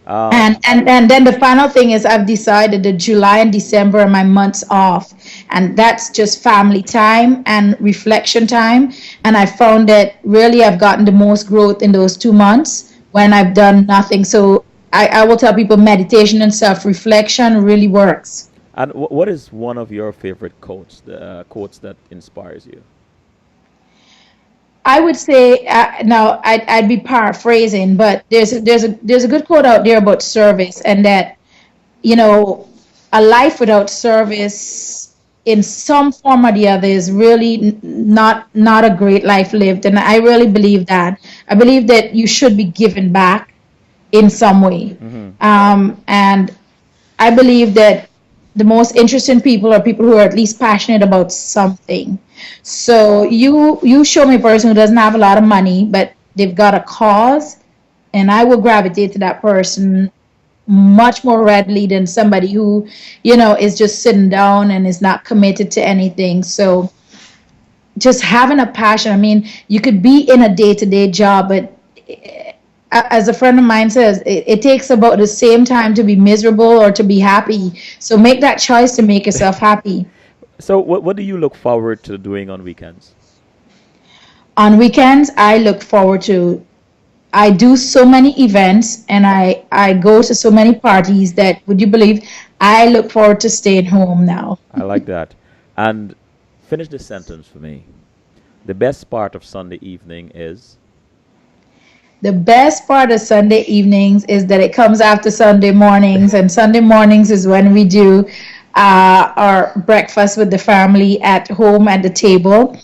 And then the final thing is I've decided that July and December are my months off, and that's just family time and reflection time. And I found that really I've gotten the most growth in those 2 months when I've done nothing. So I will tell people meditation and self-reflection really works. And what is one of your favorite quotes, the quotes that inspires you? I would say now I'd be paraphrasing, but there's a good quote out there about service, and that a life without service in some form or the other is really not a great life lived. And I really believe that. I believe that you should be given back in some way. And I believe that the most interesting people are people who are at least passionate about something. So you show me a person who doesn't have a lot of money, but they've got a cause, and I will gravitate to that person much more readily than somebody who, is just sitting down and is not committed to anything. So just having a passion. I mean, you could be in a day-to-day job, but as a friend of mine says, it takes about the same time to be miserable or to be happy. So make that choice to make yourself happy. So, what do you look forward to doing on weekends? On weekends, I look forward to, I do so many events and I go to so many parties that, would you believe, I look forward to staying home now. I like that. And finish this sentence for me. The best part of Sunday evening is. The best part of Sunday evenings is that it comes after Sunday mornings, and Sunday mornings is when we do our breakfast with the family at home at the table.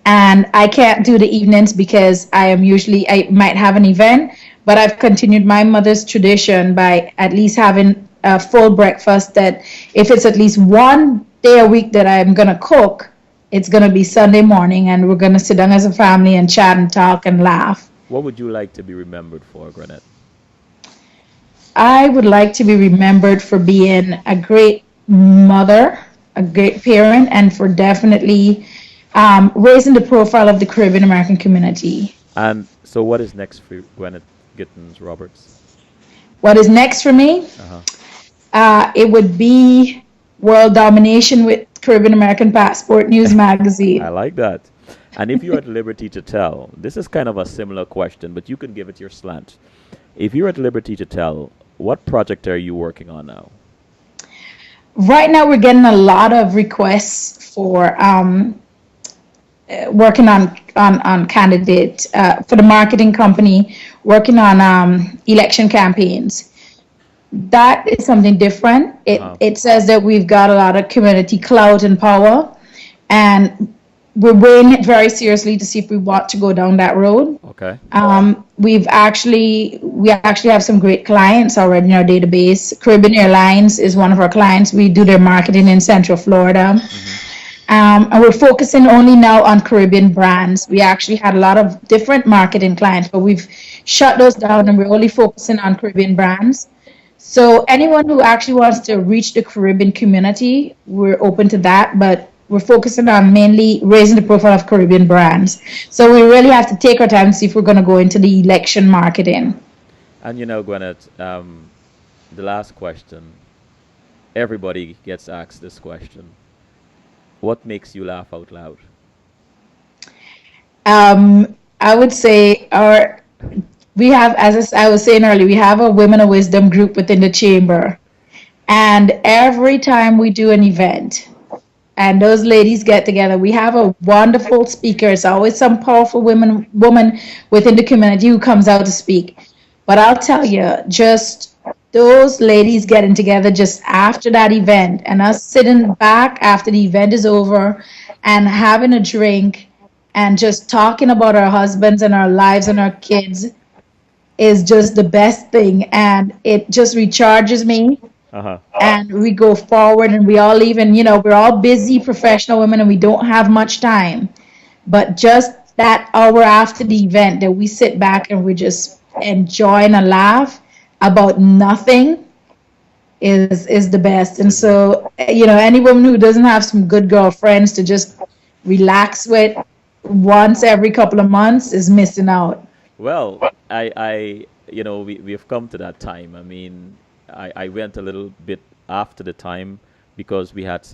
And I can't do the evenings because I might have an event, but I've continued my mother's tradition by at least having a full breakfast. That if it's at least one day a week that I'm going to cook, it's going to be Sunday morning, and we're going to sit down as a family and chat and talk and laugh. What would you like to be remembered for, Granette? I would like to be remembered for being a great mother, a great parent, and for definitely raising the profile of the Caribbean American community. And so, what is next for Gwyneth Gittins Roberts? What is next for me? It would be world domination with Caribbean American Passport News Magazine. I like that. And if you're at liberty to tell, this is kind of a similar question, but you can give it your slant. If you're at liberty to tell, what project are you working on now? Right now, we're getting a lot of requests for working on candidate for the marketing company, working on election campaigns. That is something different. It says that we've got a lot of community clout and power, and we're weighing it very seriously to see if we want to go down that road. Okay. We actually have some great clients already in our database. Caribbean Airlines is one of our clients. We do their marketing in Central Florida. And we're focusing only now on Caribbean brands. We actually had a lot of different marketing clients, but we've shut those down and we're only focusing on Caribbean brands. So anyone who actually wants to reach the Caribbean community, we're open to that, but we're focusing on mainly raising the profile of Caribbean brands. So we really have to take our time to see if we're going to go into the election marketing. And Gwyneth, the last question. Everybody gets asked this question. What makes you laugh out loud? I would say we have, as I was saying earlier, we have a Women of Wisdom group within the chamber. And every time we do an event, and those ladies get together, we have a wonderful speaker. It's always some powerful woman within the community who comes out to speak. But I'll tell you, just those ladies getting together just after that event and us sitting back after the event is over and having a drink and just talking about our husbands and our lives and our kids is just the best thing. And it just recharges me. And we go forward and we all even, we're all busy professional women and we don't have much time. But just that hour after the event that we sit back and we just enjoy and laugh about nothing is the best. And so, any woman who doesn't have some good girlfriends to just relax with once every couple of months is missing out. Well, we've come to that time. I mean, I went a little bit after the time because we had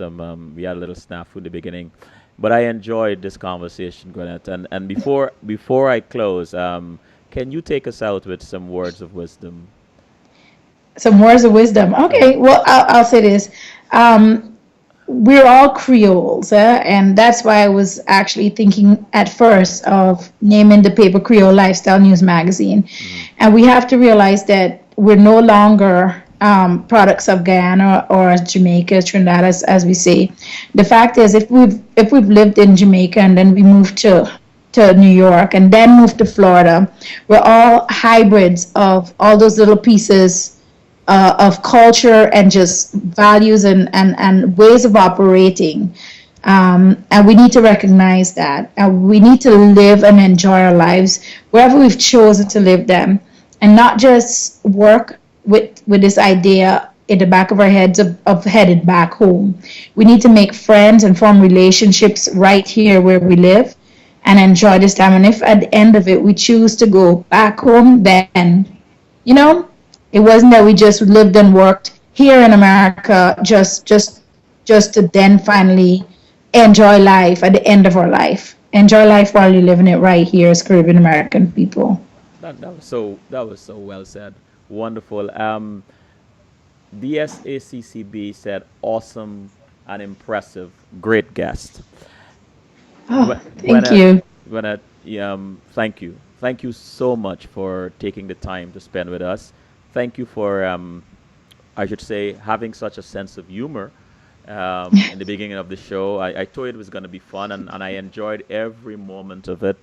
we had a little snafu in the beginning, but I enjoyed this conversation, Gwyneth. And before I close, can you take us out with some words of wisdom? Some words of wisdom. Okay, well, I'll say this. We're all Creoles, and that's why I was actually thinking at first of naming the paper Creole Lifestyle News Magazine. And we have to realize that we're no longer products of Guyana or Jamaica, Trinidad, as we say. The fact is, if we've lived in Jamaica and then we moved to New York and then moved to Florida, we're all hybrids of all those little pieces of culture and just values and ways of operating. And we need to recognize that. And we need to live and enjoy our lives wherever we've chosen to live them, and not just work with this idea in the back of our heads of headed back home. We need to make friends and form relationships right here where we live and enjoy this time. And if at the end of it we choose to go back home, then, it wasn't that we just lived and worked here in America just to then finally enjoy life at the end of our life. Enjoy life while you're living it right here as Caribbean American people. That was so well said. Wonderful. DSACCB said awesome and impressive. Great guest. Oh, When thank you. thank you. Thank you so much for taking the time to spend with us. Thank you for, I should say, having such a sense of humor in the beginning of the show. I thought it was going to be fun, and I enjoyed every moment of it.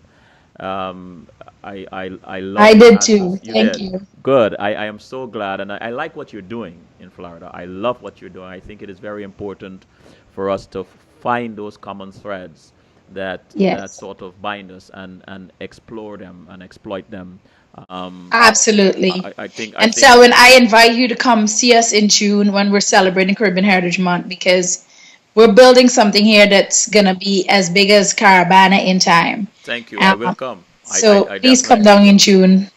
Um, I I loved the did too. answers you Thank did. you. Good. I am so glad, and I like what you're doing in Florida. I love what you're doing. I think it is very important for us to find those common threads that Yes, sort of bind us and explore them and exploit them. Um, absolutely. I And think so, when I invite you to come see us in June when we're celebrating Caribbean Heritage Month, because we're building something here that's going to be as big as Carabana in time. thank you. I will Um, come. so I please come definitely down in will. June.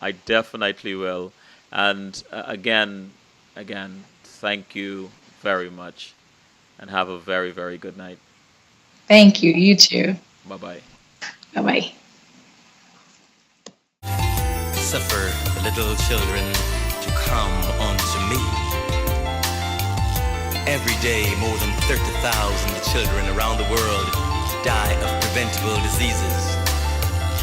I definitely will. And again, thank you very much, and have a very, very good night. Thank you. You too. Bye bye. Bye bye. Suffer the little children to come unto me. Every day, more than 30,000 children around the world die of preventable diseases.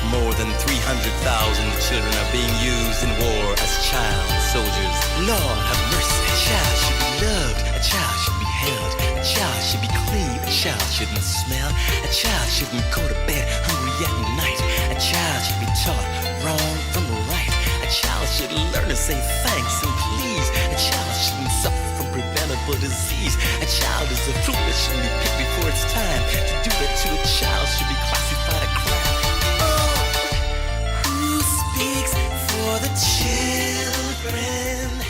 More than 300,000 children are being used in war as child soldiers. Lord have mercy. A child should be loved. A child should be held. A child should be clean. A child shouldn't smell. A child shouldn't go to bed hungry at night. A child should be taught wrong from right. A child should learn to say thanks and please. A child shouldn't suffer from preventable disease. A child is a fruit that shouldn't be picked before it's time. To do that to a child should be classified a crime. Oh, who speaks for the children?